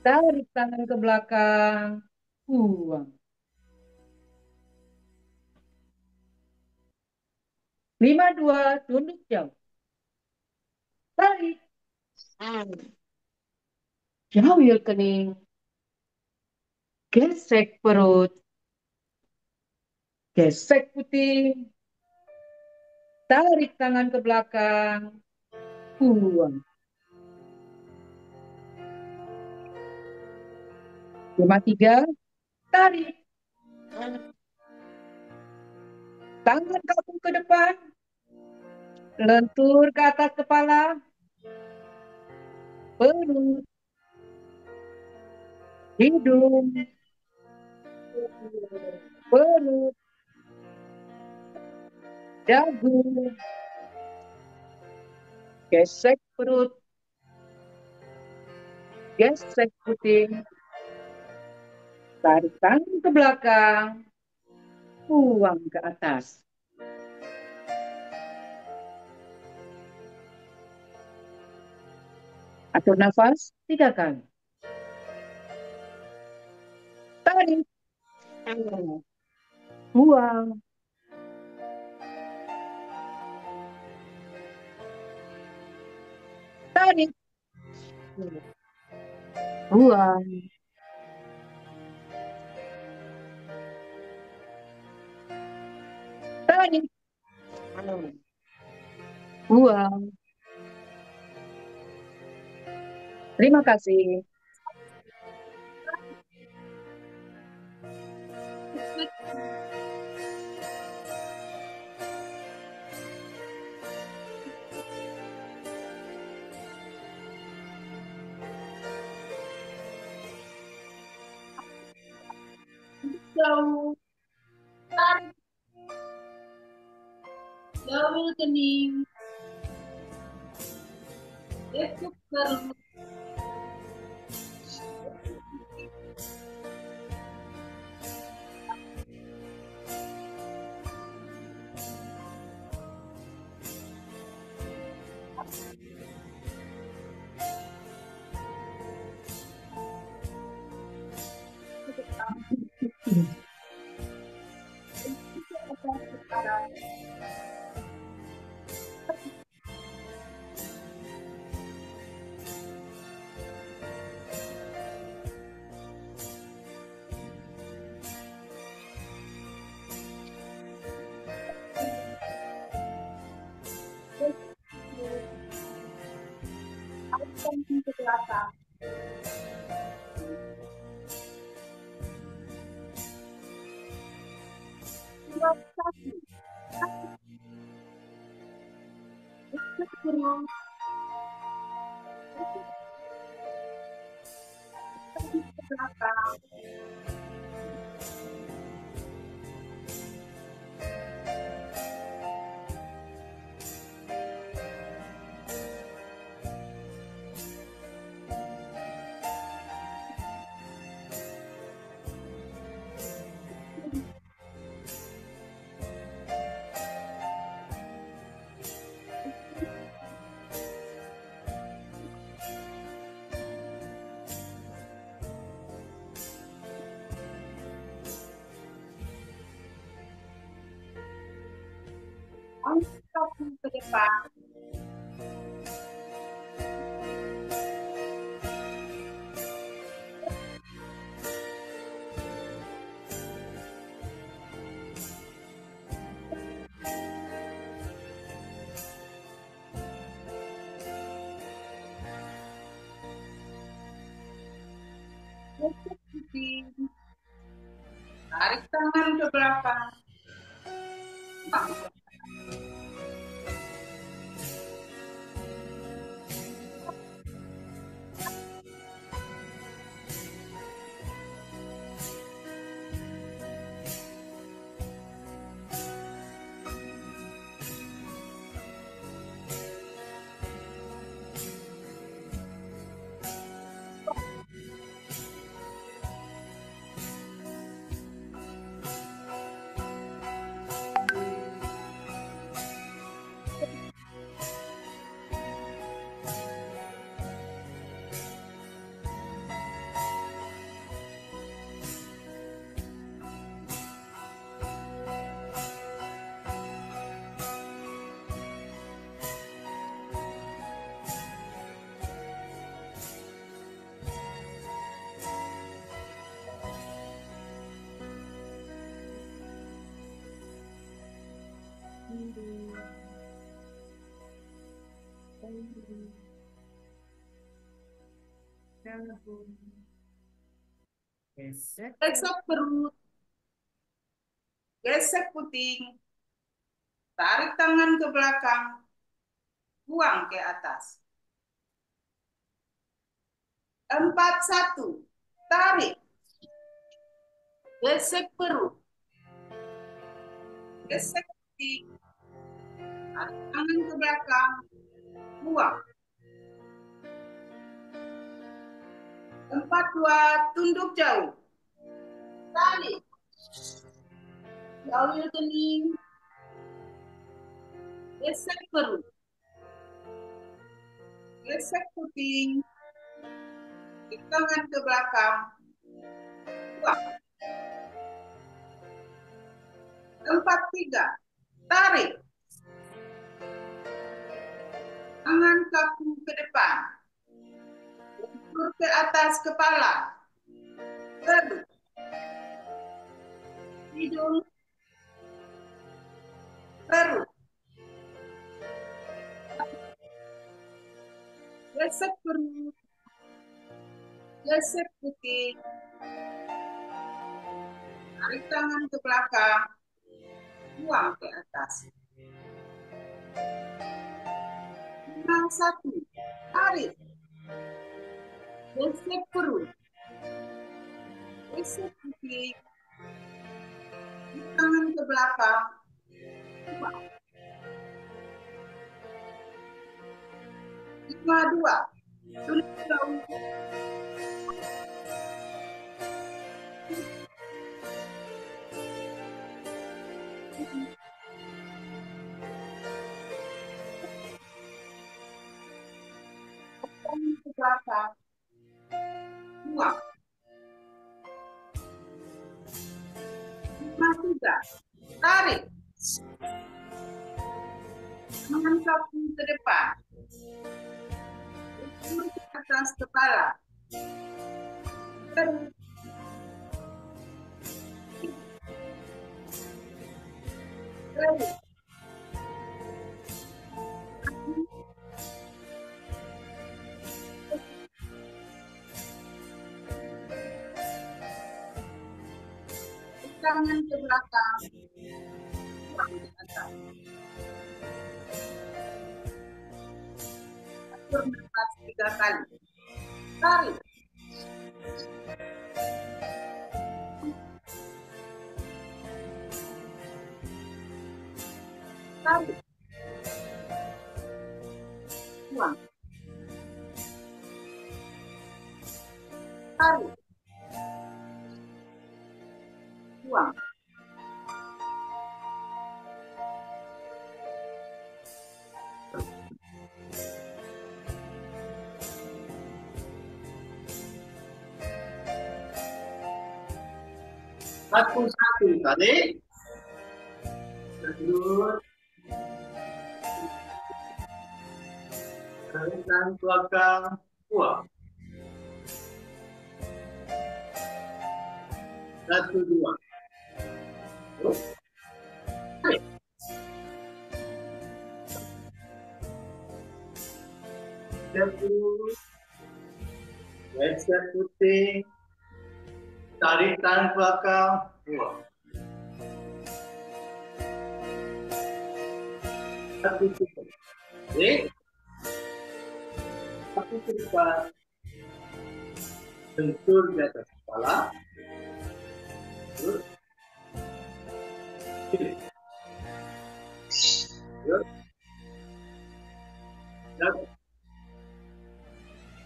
Tarik tangan ke belakang. Buang. 52. Tunduk jauh. Tarik. Jauh kening. Gesek perut. Gesek puting. Tarik tangan ke belakang. Buang. 53. Tarik. Tangan kaku ke depan. Lentur ke atas kepala. Perut. Hidung. Perut. dagu, gesek perut, gesek puting, tarik tangan ke belakang, buang ke atas. Atur nafas 3 kali. Tarik, buang, tarik, buang, tarik, buang. Terima kasih. Jauh, tarik, jauh kening, besok perut, ke belakang. Buang kaki, besok perut, tarik ke belakang. Angkat kaki ke depan. Besok puting, tarik tangan ke belakang. Gesek. Gesek perut, gesek puting, tarik tangan ke belakang, buang ke atas. 4-1, tarik, gesek perut, gesek puting, Tarik tangan ke belakang. Buang. 4, 2, tunduk jauh. Tarik. Jauhi kening. Gesek perut. Gesek puting. Tarik tangan ke belakang. Buang. 4, 3. Tarik. Tangan kaku ke depan. Lentur ke atas kepala. Perut. Hidung. Perut. Gesek perut. Gesek puting. Tarik tangan ke belakang. Buang ke atas. 5, 1. Tarik. Gesek perut. Gesek puting. Tangan ke belakang. Buang. 5, 2. Tunduk jauh. Tangan ke belakang. Buang. 5, 3. Tarik. Tangan kaku ke depan. Lentur ke atas kepala. Perut. Perut. Tangan ke belakang. Buang ke atas. Atur nafas 3 kali. Tarik. Tarik. Buang. Tarik. Buang. Satu, tarik. Terus. Tarik tangan belakang. Buang. 1, 2. Terus. Tarik. Terus. Gesek puting. Tarik tangan belakang. Buang. 1, 2. Tarik. 1 ke depan. Lentur di atas kepala. Terus. Terus.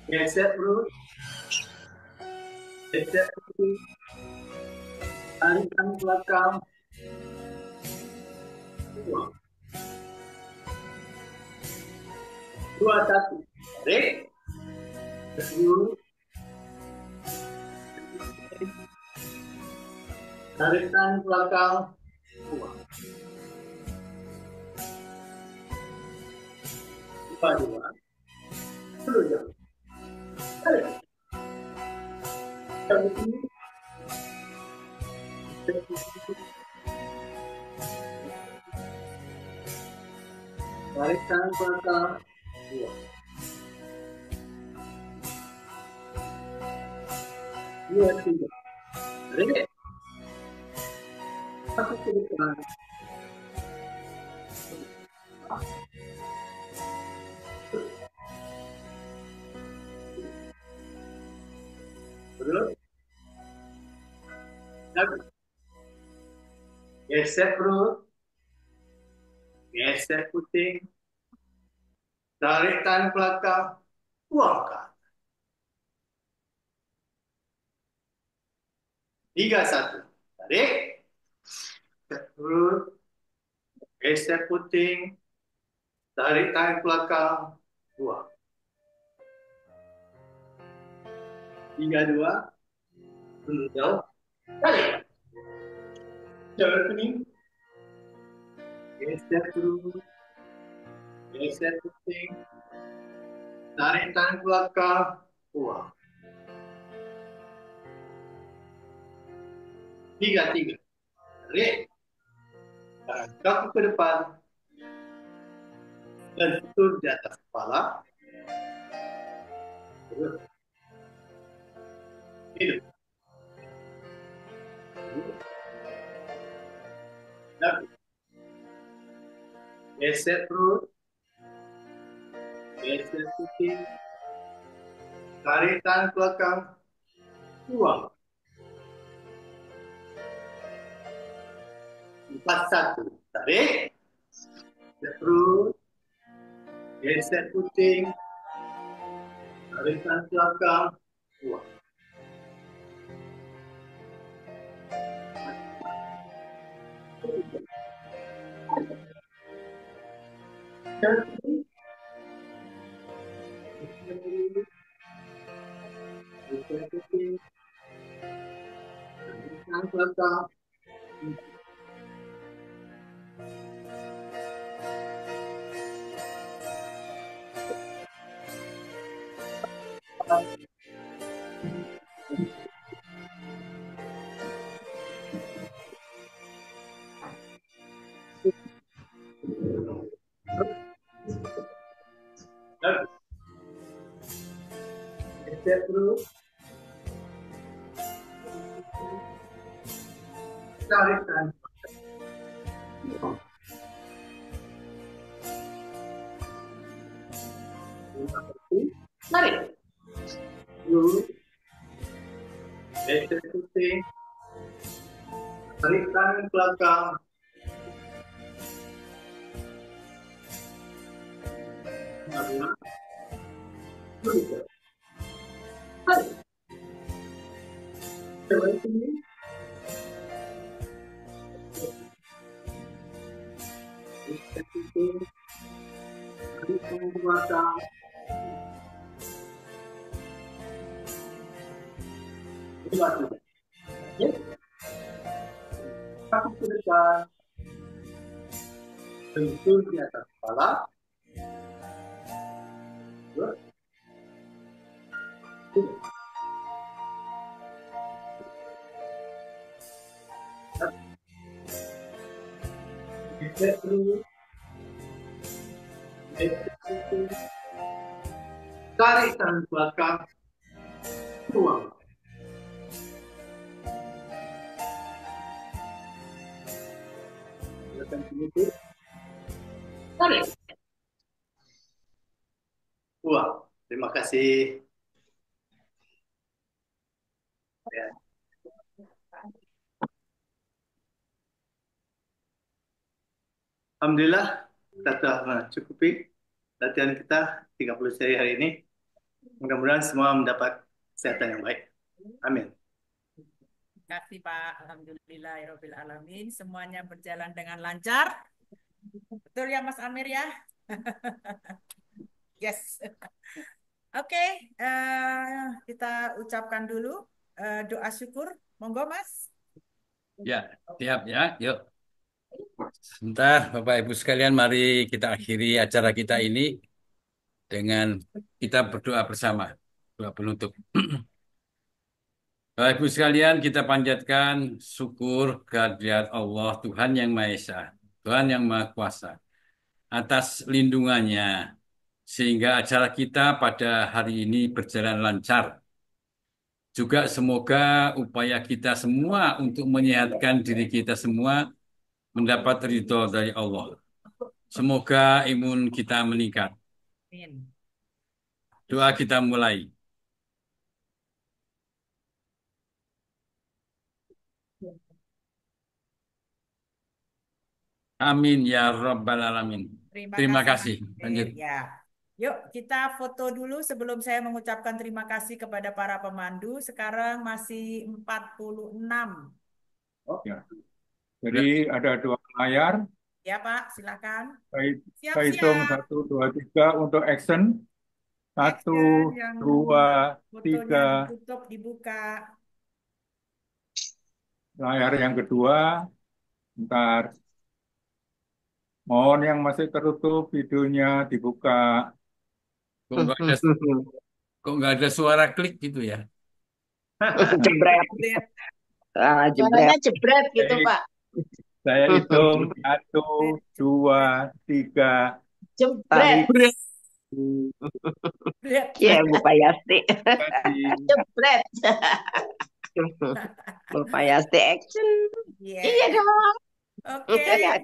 Gesek perut. Gesek perut. Tarik tangan belakang. Buang. 2, 1. Tarik. Terus. Tarik tangan belakang. Buang. 2, 2. Terus jauh. Tarik. Tarik ini. Tarik tangan belakang. Buang. 2, 3. Tarik. 1 ke depan. Terus. Gesek perut. Geser puting. Tarik tangan belakang. Buangkan. 3-1. Tarik. Terus. Geser puting. Tarik tangan belakang. Buang. 3-2. Jauh. Tarik. Jalan kuning. Geser terus. Geser puting. Tarik tangan belakang. Buang. 3-3. Tarik. Tangan kaki ke depan. Dan tutur di atas kepala. Terus. Hidup. Dapat. Geser terus. Geser puting. Tarik tangan belakang. Buang. 4-1. Tarik. Geser terus. Geser puting. Tarik tangan belakang. Buang. 4. Geser puting. Tarik tangan belakang. Geser terus. Tarik tangan. Tarik. Terus. Geser puting. Tarik tangan belakang. Tarik. Tarik. Coba sini. Geser puting. Tarik tangan belakang. Coba sini. Ya. Kaki ke depan. Sentuh di atas kepala. Terus. Geser terus. Geser terus. Tarik tangan belakang. Buang. Silakan sini. Tarik. Buang. Terima kasih. Ya. Alhamdulillah, kita telah mencukupi latihan kita 30 seri hari ini. Mudah-mudahan semua mendapat kesehatan yang baik. Amin. Terima kasih Pak. Alhamdulillahirabbil alamin. Semuanya berjalan dengan lancar. Betul ya Mas Amir ya? Yes. Oke, kita ucapkan dulu doa syukur. Monggo Mas. Ya, siap ya. Yuk. Sebentar, Bapak Ibu sekalian, mari kita akhiri acara kita ini dengan kita berdoa bersama. Doa penutup. Bapak Ibu sekalian, kita panjatkan syukur kehadirat Allah, Tuhan yang Maha Esa, Tuhan yang Maha Kuasa, atas lindungannya, sehingga acara kita pada hari ini berjalan lancar. Juga semoga upaya kita semua untuk menyehatkan diri kita semua mendapat ridho dari Allah. Semoga imun kita meningkat. Amin. Doa kita mulai. Amin ya Rabbal Alamin. Terima Terima kasih Mas kasih. Lanjut. Amir. Ya. Yuk kita foto dulu sebelum saya mengucapkan terima kasih kepada para pemandu. Sekarang masih 46. Ya. Jadi ada 2 layar. Ya Pak, silakan. Saya saya hitung Siap-siap. 1, 2, 3 untuk action. Satu, Action yang dua, fotonya tiga. ditutup, dibuka. Layar yang kedua. Ntar. Mohon yang masih tertutup videonya dibuka. Kok nggak ada, kok nggak ada suara klik gitu ya? Jebret. Lihat. Suaranya Jebret. jebret gitu, Saya, Pak. saya hitung 1, 2, 3. Jebret, Bret. Lihat. Ya, Bu Payasti. Kasih. jebret. Bu Payasti action. Iya. Iya dong. Oke, Ya,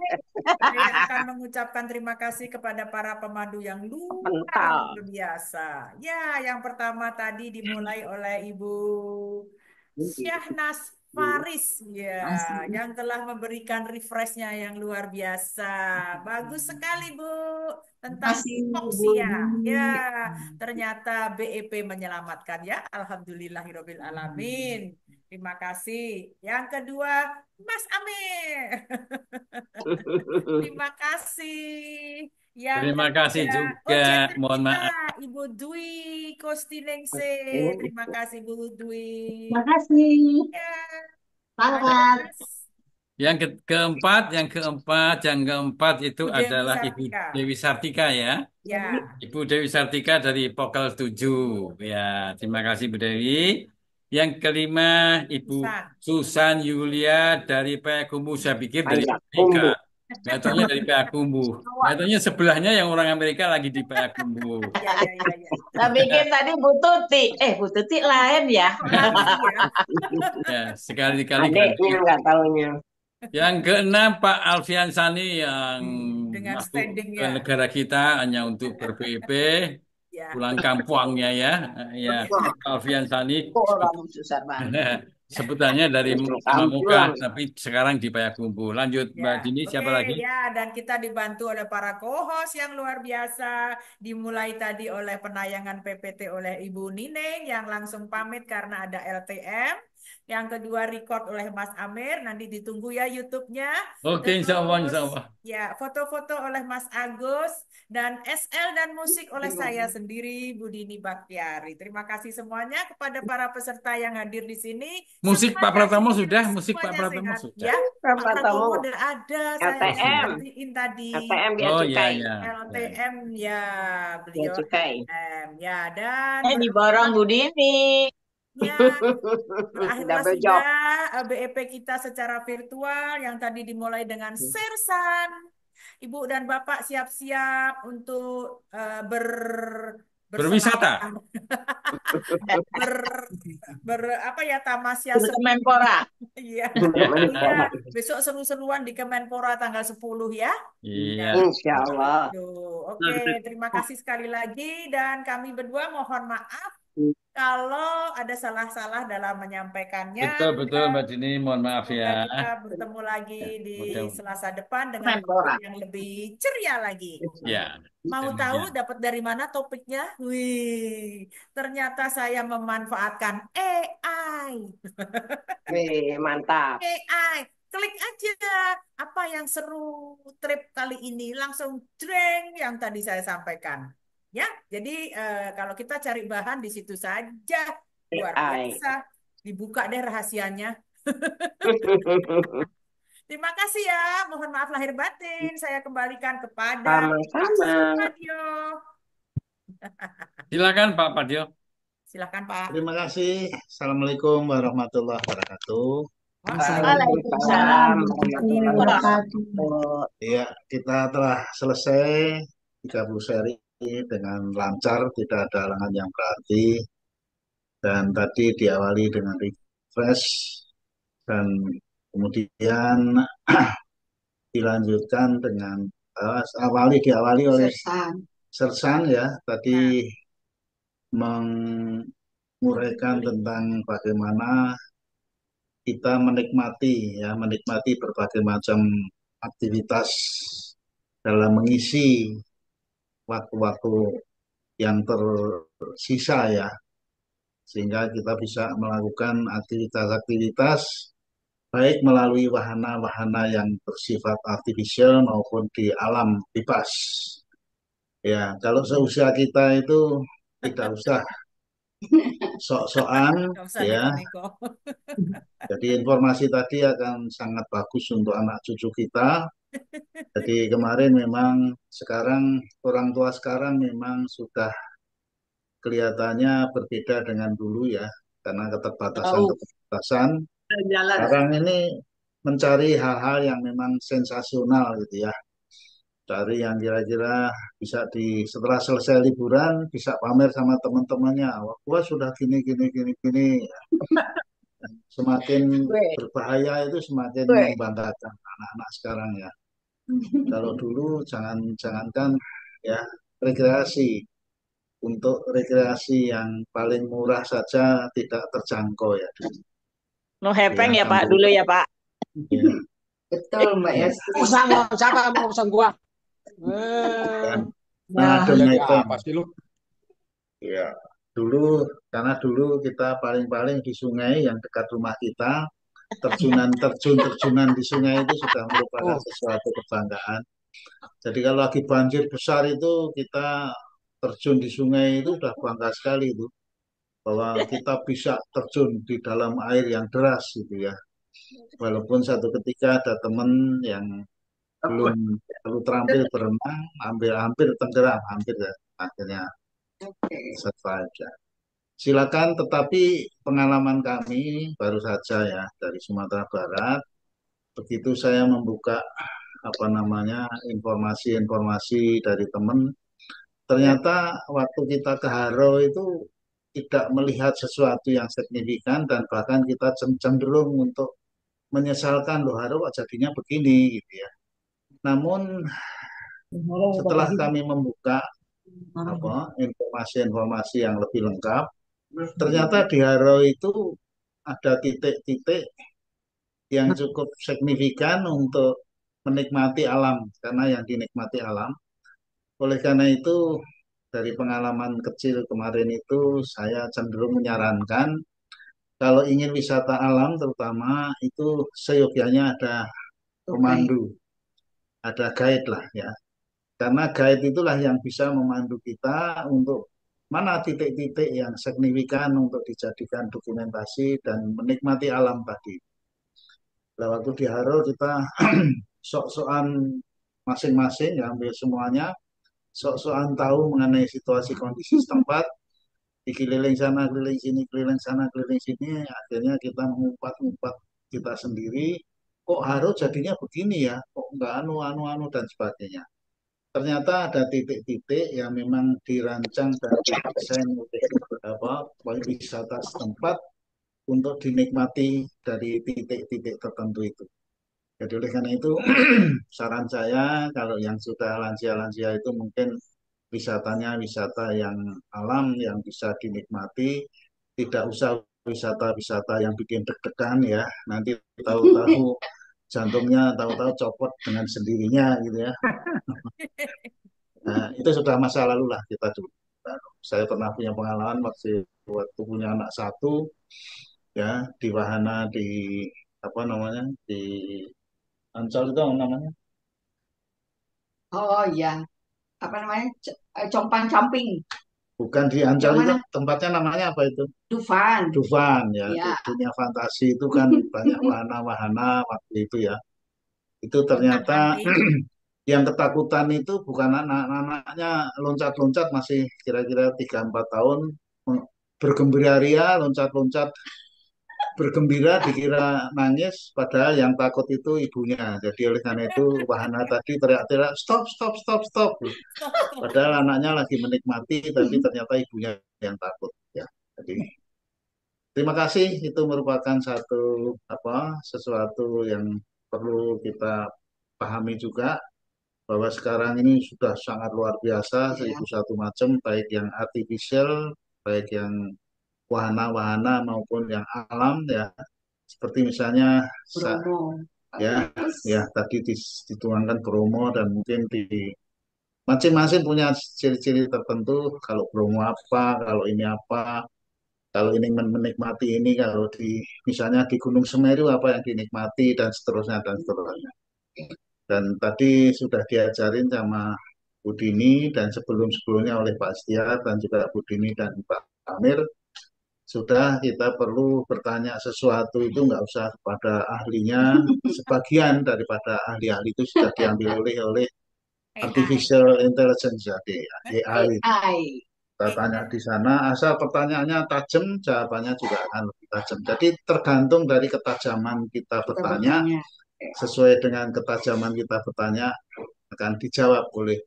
saya akan mengucapkan terima kasih kepada para pemandu yang luar Mental. biasa. Ya, yang pertama tadi dimulai oleh Ibu Syahnas Faris, ya, yang telah memberikan refreshnya yang luar biasa. Bagus sekali, Bu, tentang Kasih Bu. hipoksia. Ya, ternyata BEP menyelamatkan ya. Alhamdulillahirobbil alamin. Terima kasih. Yang kedua, Mas Amir. Terima kasih. Yang Terima kasih ketiga, juga. OJT Mohon kita, maaf. Ibu Dwi Kostiningse. Terima kasih, Bu Dwi. Terima kasih. Ya, Semangat. Mas, Yang keempat itu Bu Dewi adalah Ibu Sartika. Dewi Sartika ya. Ya, Ibu Dewi Sartika dari Pokal 7. Ya, terima kasih Bu Dewi. Yang kelima Ibu Susan. Susan Yulia dari Payakumbuh. Saya pikir dari Kayak Amerika. kumbu. Nggak taunya dari Payakumbuh. Nggak taunya sebelahnya yang orang Amerika lagi di Payakumbuh. Ya, ya, ya, ya. Saya pikir tadi Bu Tuti. Bu Tuti lain ya. Lagi ya. Ya, sekali-kali ganti. Adeknya nggak taunya. Yang keenam Pak Alfian Sani yang Dengan masuk ke standingnya. negara kita hanya untuk ber-PIP, Ya. pulang kampungnya ya. Ya, Pak Alfian Sani Oh, orang susah banget. sebutannya dari Muka, tapi sekarang di Payakumbuh. Lanjut Mbak Ya, Dini, siapa oke lagi? ya, dan kita dibantu oleh para co-host yang luar biasa. Dimulai tadi oleh penayangan PPT oleh Ibu Nining yang langsung pamit karena ada LTM. Yang kedua record oleh Mas Amir, nanti ditunggu ya YouTube-nya. Oke, insya Allah, insya Terus Allah. ya, foto-foto oleh Mas Agus dan SL dan musik oleh saya sendiri, Bu Dini Baktiari. Terima kasih semuanya kepada para peserta yang hadir di sini. Musik Pak Semuanya Pratama sehat, sudah, musik Pak semuanya Pratama sehat. sudah. Ya, Pak Berapa Pratomo tamu? udah ada, saya LTM. gantiin tadi. LTM biaya Oh ya cukai. ya. LTM ya, Biaya beliau cukai. LTM ya, dan Di barang Bu Dini. ya, berakhirlah Double sudah job. BEP kita secara virtual yang tadi dimulai dengan Sersan. Ibu dan Bapak siap-siap untuk Berwisata. apa ya, tamasya Di Kemenpora. Iya. Ya. Iya, besok seru-seruan di Kemenpora tanggal 10 ya. Iya. Insya Allah. Oke, terima kasih sekali lagi dan kami berdua mohon maaf kalau ada salah-salah dalam menyampaikannya. Betul Mbak Dini, mohon maaf Semoga ya. kita bertemu lagi di Mudah- Selasa depan dengan Kemenpora. topik yang lebih ceria lagi. Ya. Mau demikian. tahu dapat dari mana topiknya? Wih, ternyata saya memanfaatkan AI. Wih, mantap. AI, klik aja apa yang seru trip kali ini, langsung dreng yang tadi saya sampaikan. Ya, jadi kalau kita cari bahan di situ saja, luar AI. biasa. Dibuka deh rahasianya. Terima kasih ya. Mohon maaf lahir batin. Saya kembalikan kepada Pak Sama-sama. Supadio. Silakan Pak Padio. Silakan Pak. Terima kasih. Assalamualaikum warahmatullahi wabarakatuh. Waalaikumsalam warahmatullahi wabarakatuh. Ya, kita telah selesai 30 seri dengan lancar, tidak ada halangan yang berarti. Dan tadi diawali dengan refresh dan kemudian dilanjutkan dengan diawali oleh Sersan ya, tadi menguraikan tentang bagaimana kita menikmati berbagai macam aktivitas dalam mengisi waktu-waktu yang tersisa ya, sehingga kita bisa melakukan aktivitas-aktivitas baik melalui wahana-wahana yang bersifat artifisial maupun di alam bebas. Ya, kalau seusia kita itu tidak usah sok-sokan Nggak usah ya. neko-neko. Jadi informasi tadi akan sangat bagus untuk anak cucu kita. Jadi kemarin memang sekarang orang tua sekarang memang sudah kelihatannya berbeda dengan dulu ya, karena Tahu keterbatasan-keterbatasan. jalan. Sekarang ini mencari hal-hal yang memang sensasional gitu ya. Cari yang kira-kira bisa setelah selesai liburan bisa pamer sama teman-temannya. Wah, gua sudah gini gini gini gini. Semakin Gue, berbahaya itu semakin gue. membanggakan anak-anak sekarang ya. Kalau dulu jangankan ya rekreasi, untuk rekreasi yang paling murah saja tidak terjangkau ya. No Ya, hepeng ya Pak sampai dulu ya Pak. ya, Betul Mbak ya. Yasti. Usah mau siapa mau pesan gua? Dan Nah, ada Jadi hepeng. apa sih lu? Ya, karena dulu kita paling-paling di sungai yang dekat rumah kita, terjunan di sungai itu sudah merupakan Oh, sesuatu kebanggaan. Jadi kalau lagi banjir besar itu kita terjun di sungai itu sudah bangga sekali itu, bahwa kita bisa terjun di dalam air yang deras gitu ya. Walaupun satu ketika ada teman yang belum terlalu terampil berenang, hampir tenggelam, hampir ya. Akhirnya survive ya. Silakan, tetapi pengalaman kami baru saja ya dari Sumatera Barat. Begitu saya membuka apa namanya informasi-informasi dari teman, ternyata waktu kita ke Haro itu tidak melihat sesuatu yang signifikan dan bahkan kita cenderung untuk menyesalkan loh Haro kok jadinya begini gitu ya. Namun setelah kami membuka informasi-informasi yang lebih lengkap, ternyata di Haro itu ada titik-titik yang cukup signifikan untuk menikmati alam, karena yang dinikmati alam. Oleh karena itu, dari pengalaman kecil kemarin itu, saya cenderung menyarankan kalau ingin wisata alam, terutama itu seyogyanya ada pemandu, ada guide lah ya. Karena guide itulah yang bisa memandu kita untuk mana titik-titik yang signifikan untuk dijadikan dokumentasi dan menikmati alam tadi. Nah, waktu di Haro kita sok-sokan masing-masing ya, hampir semuanya sok-sokan tahu mengenai situasi kondisi setempat, dikeliling sana, keliling sini, keliling sana, keliling sini, akhirnya kita mengumpat-umpat kita sendiri, kok Haro jadinya begini ya, kok enggak anu dan sebagainya. Ternyata ada titik-titik yang memang dirancang dan didesain oleh wisata setempat untuk dinikmati dari titik-titik tertentu itu. Jadi oleh karena itu saran saya kalau yang sudah lansia-lansia itu mungkin wisatanya wisata yang alam yang bisa dinikmati, tidak usah wisata-wisata yang bikin deg-degan ya. Nanti tahu-tahu jantungnya tahu-tahu copot dengan sendirinya gitu ya. Nah, itu sudah masa lalu lah kita dulu. Nah, saya pernah punya pengalaman waktu punya anak satu ya di wahana di apa namanya di Ancol itu namanya oh iya, apa namanya? Compang-camping. bukan di Yang Ancol itu mana? tempatnya namanya apa itu Dufan. Dufan ya di Ya, dunia fantasi itu kan banyak wahana-wahana waktu itu ya itu Loncat ternyata anting. yang ketakutan itu bukan anak-anaknya loncat-loncat masih kira-kira 3-4 tahun bergembira ria loncat-loncat bergembira dikira nangis padahal yang takut itu ibunya jadi oleh karena itu wahana tadi teriak-teriak stop stop stop stop Stop, stop. padahal anaknya lagi menikmati tapi ternyata ibunya yang takut ya jadi terima kasih itu merupakan sesuatu yang perlu kita pahami juga bahwa sekarang ini sudah sangat luar biasa ya, 1001 macam baik yang artificial baik yang wahana-wahana maupun yang alam ya seperti misalnya Bromo. Ya, ya tadi dituangkan bromo dan mungkin di masing-masing punya ciri-ciri tertentu. Kalau bromo apa, kalau ini apa, kalau ini menikmati ini, kalau di misalnya di Gunung Semeru apa yang dinikmati dan seterusnya dan seterusnya. Dan tadi sudah diajarin sama Bu Dini dan sebelum-sebelumnya oleh Pak Setia dan juga Bu Dini dan Pak Amir, sudah kita perlu bertanya sesuatu itu nggak usah kepada ahlinya, sebagian daripada ahli-ahli itu sudah diambil oleh AI. artificial intelligence jadi AI. AI. Kita tanya di sana, asal pertanyaannya tajam, jawabannya juga akan lebih tajam. Jadi tergantung dari ketajaman kita bertanya, sesuai dengan ketajaman kita bertanya akan dijawab oleh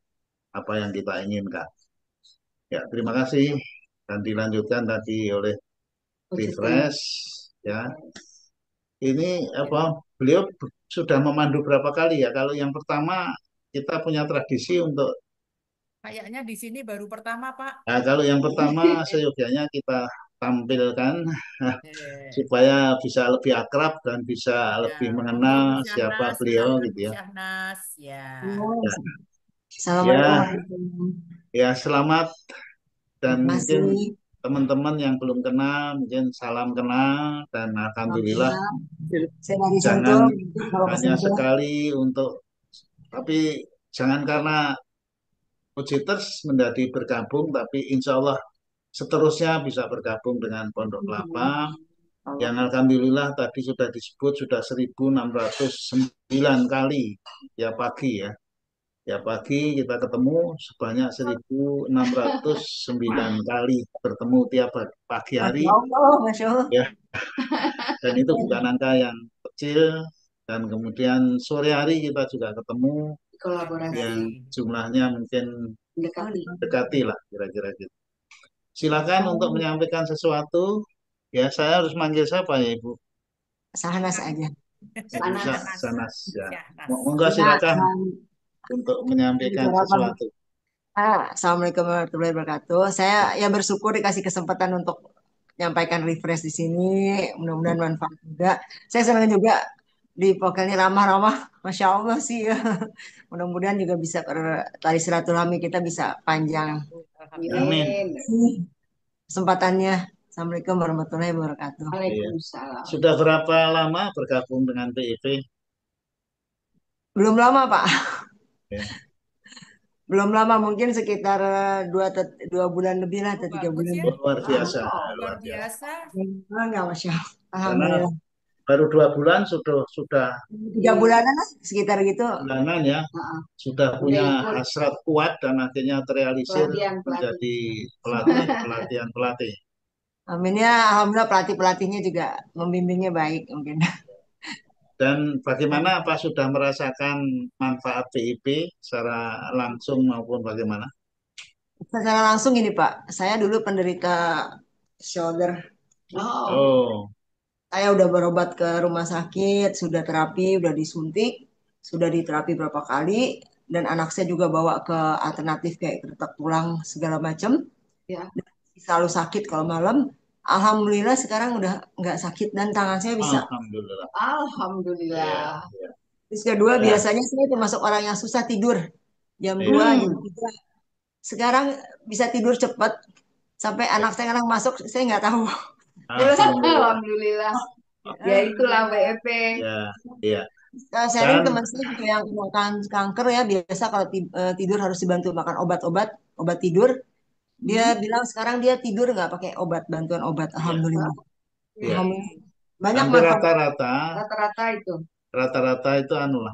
apa yang kita inginkan. Ya, terima kasih dan dilanjutkan tadi oleh Refresh ya. Ini apa? Beliau sudah memandu berapa kali ya? Kalau yang pertama kita punya tradisi untuk Kayaknya di sini baru pertama, Pak. nah, kalau yang pertama seyogyanya kita tampilkan Yes. supaya bisa lebih akrab dan bisa Ya, lebih monggo Bu mengenal siapa Syahnas, beliau silahkan Bu gitu ya. Syahnas. Ya. Ya, Assalamualaikum ya, warahmatullahi ya selamat dan wabarakatuh. mungkin Masih. teman-teman yang belum kenal mungkin salam kenal dan alhamdulillah Alhamdulillah. Saya dari jangan Sentul, kalau ke hanya Sentul. sekali untuk tapi jangan karena Ujiters menjadi bergabung tapi insya Allah seterusnya bisa bergabung dengan Pondok Kelapa yang alhamdulillah tadi sudah disebut sudah 1.609 kali ya pagi ya. Ya pagi kita ketemu sebanyak 1.609 kali bertemu tiap pagi Masya hari Allah, Masya Allah. ya dan itu bukan angka yang kecil dan kemudian sore hari kita juga ketemu yang Kolaborasi. jumlahnya mungkin Mendekati. dekati lah kira-kira gitu. Silakan untuk menyampaikan sesuatu. Ya saya harus manggil siapa ya Ibu? Sahanas aja. Ibu Sanas. Sanas ya. Syahnas. Monggo Ya, silakan untuk menyampaikan bicarakan. sesuatu. Assalamualaikum warahmatullahi wabarakatuh. Saya ya bersyukur dikasih kesempatan untuk menyampaikan refresh di sini. Mudah-mudahan manfaat juga. Saya senang juga di pokoknya ramah-ramah. Masya Allah sih ya. Mudah-mudahan juga bisa tali silaturahmi kita bisa panjang. Alhamdulillah. Amin. Kesempatannya. Assalamualaikum warahmatullahi wabarakatuh. Iya. Waalaikumsalam. Sudah berapa lama bergabung dengan PIP? Belum lama Pak. Ya. Belum lama mungkin sekitar 2 bulan lebih lah atau 3 Bagus bulan. ya. Luar biasa, Luar luar biasa. biasa. Enggak, Masya Allah. Karena Alhamdulillah. baru 2 bulan sudah 3 bulanan lah sekitar gitu. bulanan ya, sudah punya hasrat kuat dan akhirnya terrealisir menjadi pelatih. Amin ya, alhamdulillah pelatih-pelatihnya juga membimbingnya baik mungkin. Dan bagaimana apa sudah merasakan manfaat PIP secara langsung maupun bagaimana? Secara langsung gini Pak, saya dulu penderita shoulder. Oh, Saya udah berobat ke rumah sakit, sudah terapi, udah disuntik, sudah diterapi berapa kali, dan anak saya juga bawa ke alternatif kayak gertak tulang segala macam. Ya. Selalu sakit kalau malam. Alhamdulillah sekarang udah nggak sakit dan tangan saya bisa. alhamdulillah. Alhamdulillah. Ya. Terus kedua, Ya. biasanya saya termasuk orang yang susah tidur. Jam 2, jam 3. Sekarang bisa tidur cepat. Sampai anak saya sekarang masuk, saya nggak tahu. Alhamdulillah. Ya itulah WEP. Ya, ya. Sharing Dan teman saya juga yang kena kanker ya, biasa kalau tidur harus dibantu makan obat tidur. Dia bilang sekarang dia tidur nggak pakai bantuan obat. Alhamdulillah. ya. Alhamdulillah. Banyak Hampir manfaat. Rata-rata itu. anulah.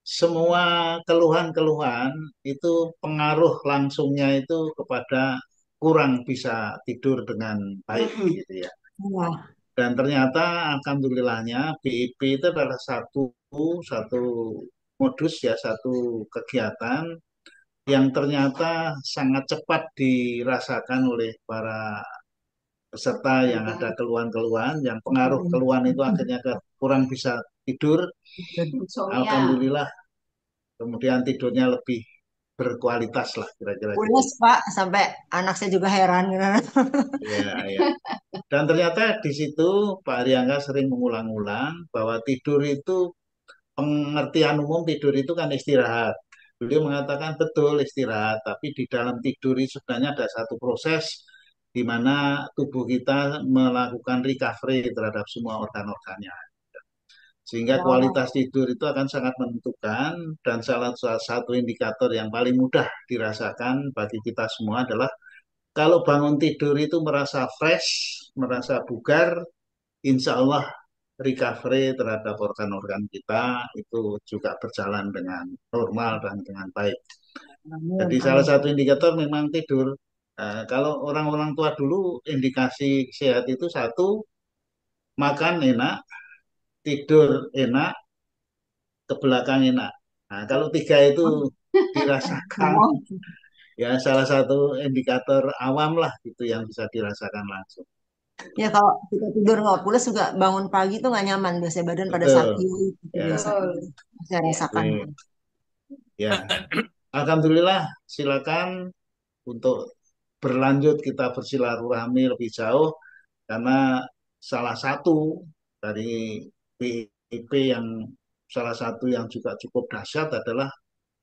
Semua keluhan-keluhan itu pengaruh langsungnya itu kepada kurang bisa tidur dengan baik gitu ya. Ya. Dan ternyata alhamdulillahnya BIP itu adalah satu modus ya, satu kegiatan yang ternyata sangat cepat dirasakan oleh para peserta yang ada keluhan-keluhan, yang pengaruh keluhan itu akhirnya kurang bisa tidur. Alhamdulillah, kemudian tidurnya lebih berkualitas lah kira-kira gitu. Pulas Pak, sampai anak saya juga heran. Ya, ya. Dan ternyata di situ Pak Ariangga sering mengulang-ulang bahwa tidur itu pengertian umum tidur itu kan istirahat. Beliau mengatakan betul istirahat, tapi di dalam tidur itu sebenarnya ada satu proses di mana tubuh kita melakukan recovery terhadap semua organ-organnya. Sehingga Ya Allah. kualitas tidur itu akan sangat menentukan dan salah satu indikator yang paling mudah dirasakan bagi kita semua adalah kalau bangun tidur itu merasa fresh, merasa bugar, insya Allah recovery terhadap organ-organ kita itu juga berjalan dengan normal dan dengan baik. Amin, Jadi salah amin. satu indikator memang tidur. Kalau orang-orang tua dulu indikasi sehat itu satu, makan enak, tidur enak, ke belakang enak. Nah, kalau tiga itu dirasakan, Oh. ya salah satu indikator awam lah gitu yang bisa dirasakan langsung. Ya kalau kita tidur nggak pulas juga bangun pagi tuh nggak nyaman. Biasanya badan pada Betul. sakit. Itu Ya. biasanya. Saya rasakan. Baik. Ya. Alhamdulillah, silakan untuk berlanjut kita bersilaturahmi lebih jauh karena salah satu dari PIP yang salah satu yang juga cukup dahsyat adalah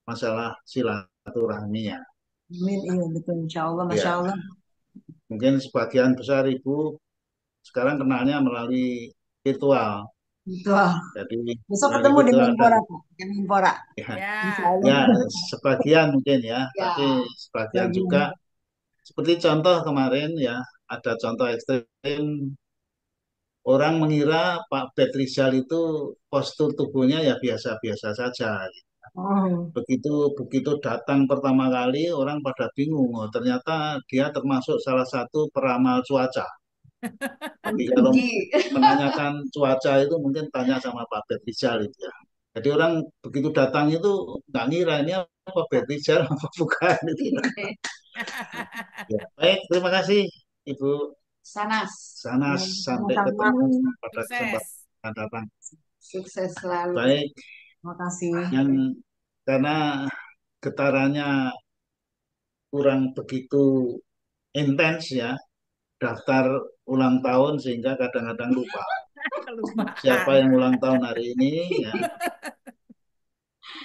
masalah silaturahminya. Amin, iya betul. Insya Allah, Masya Ya, Allah. mungkin sebagian besar ibu sekarang kenalnya melalui virtual. Betul. Jadi Besok melalui ketemu di virtual dan Menpora, Pak. Di Menpora. ya, Ya. Insya Allah. ya sebagian mungkin ya, Ya, tapi sebagian bagian. juga seperti contoh kemarin ya, ada contoh ekstrim orang mengira Pak Bet Rizal itu postur tubuhnya ya biasa-biasa saja. Oh. Begitu begitu datang pertama kali orang pada bingung, oh, ternyata dia termasuk salah satu peramal cuaca. Jadi kalau menanyakan cuaca itu mungkin tanya sama Pak Bet Rizal itu ya. Jadi orang begitu datang itu nggak ngira ini apa Bet Rizal apa bukan itu. Ya, baik, terima kasih Ibu Sanas. Sanas, sampai Sama-sama. ketemu pada Sukses. kesempatan akan datang. Sukses selalu. Baik, Terima kasih. yang karena getarannya kurang begitu intens ya, daftar ulang tahun sehingga kadang-kadang lupa siapa Kelupaan. yang ulang tahun hari ini ya.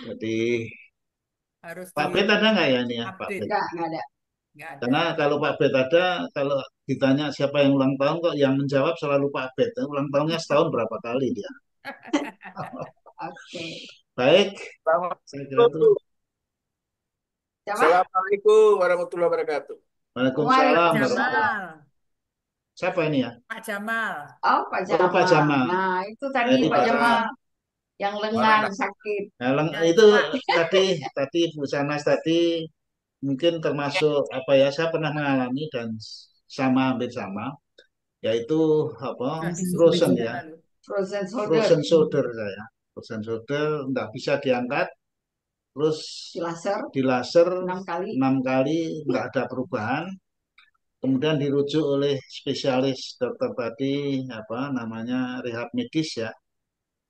Jadi Harus Pak Bet ada nggak ya ini ya Pak update. Bet? Enggak ada. Nggak ada. Karena kalau Pak Bet ada, kalau ditanya siapa yang ulang tahun kok yang menjawab selalu Pak Bet. Ulang tahunnya setahun berapa kali dia? Oke. Baik, saya kira itu. Siapa? Assalamualaikum warahmatullahi wabarakatuh. Waalaikumsalam Pak warahmatullahi. Jamal. Siapa ini ya? Pak Jamal. Oh, Pak Oh, Pak Jamal. Jamal. Nah, itu tadi Jadi Pak Pak Jamal Jamal. yang lengan sakit. Nah, Ya, itu Pak. tadi Bu Sanas tadi mungkin termasuk apa ya? Saya pernah mengalami dan sama hampir sama, yaitu apa? Nggak disuruh Frozen minggu ya, lalu. Frozen shoulder. frozen shoulder saya, frozen shoulder nggak bisa diangkat, terus Di laser di laser 6 kali. 6 kali nggak ada perubahan. Kemudian dirujuk oleh spesialis dokter tadi apa namanya rehab medis ya.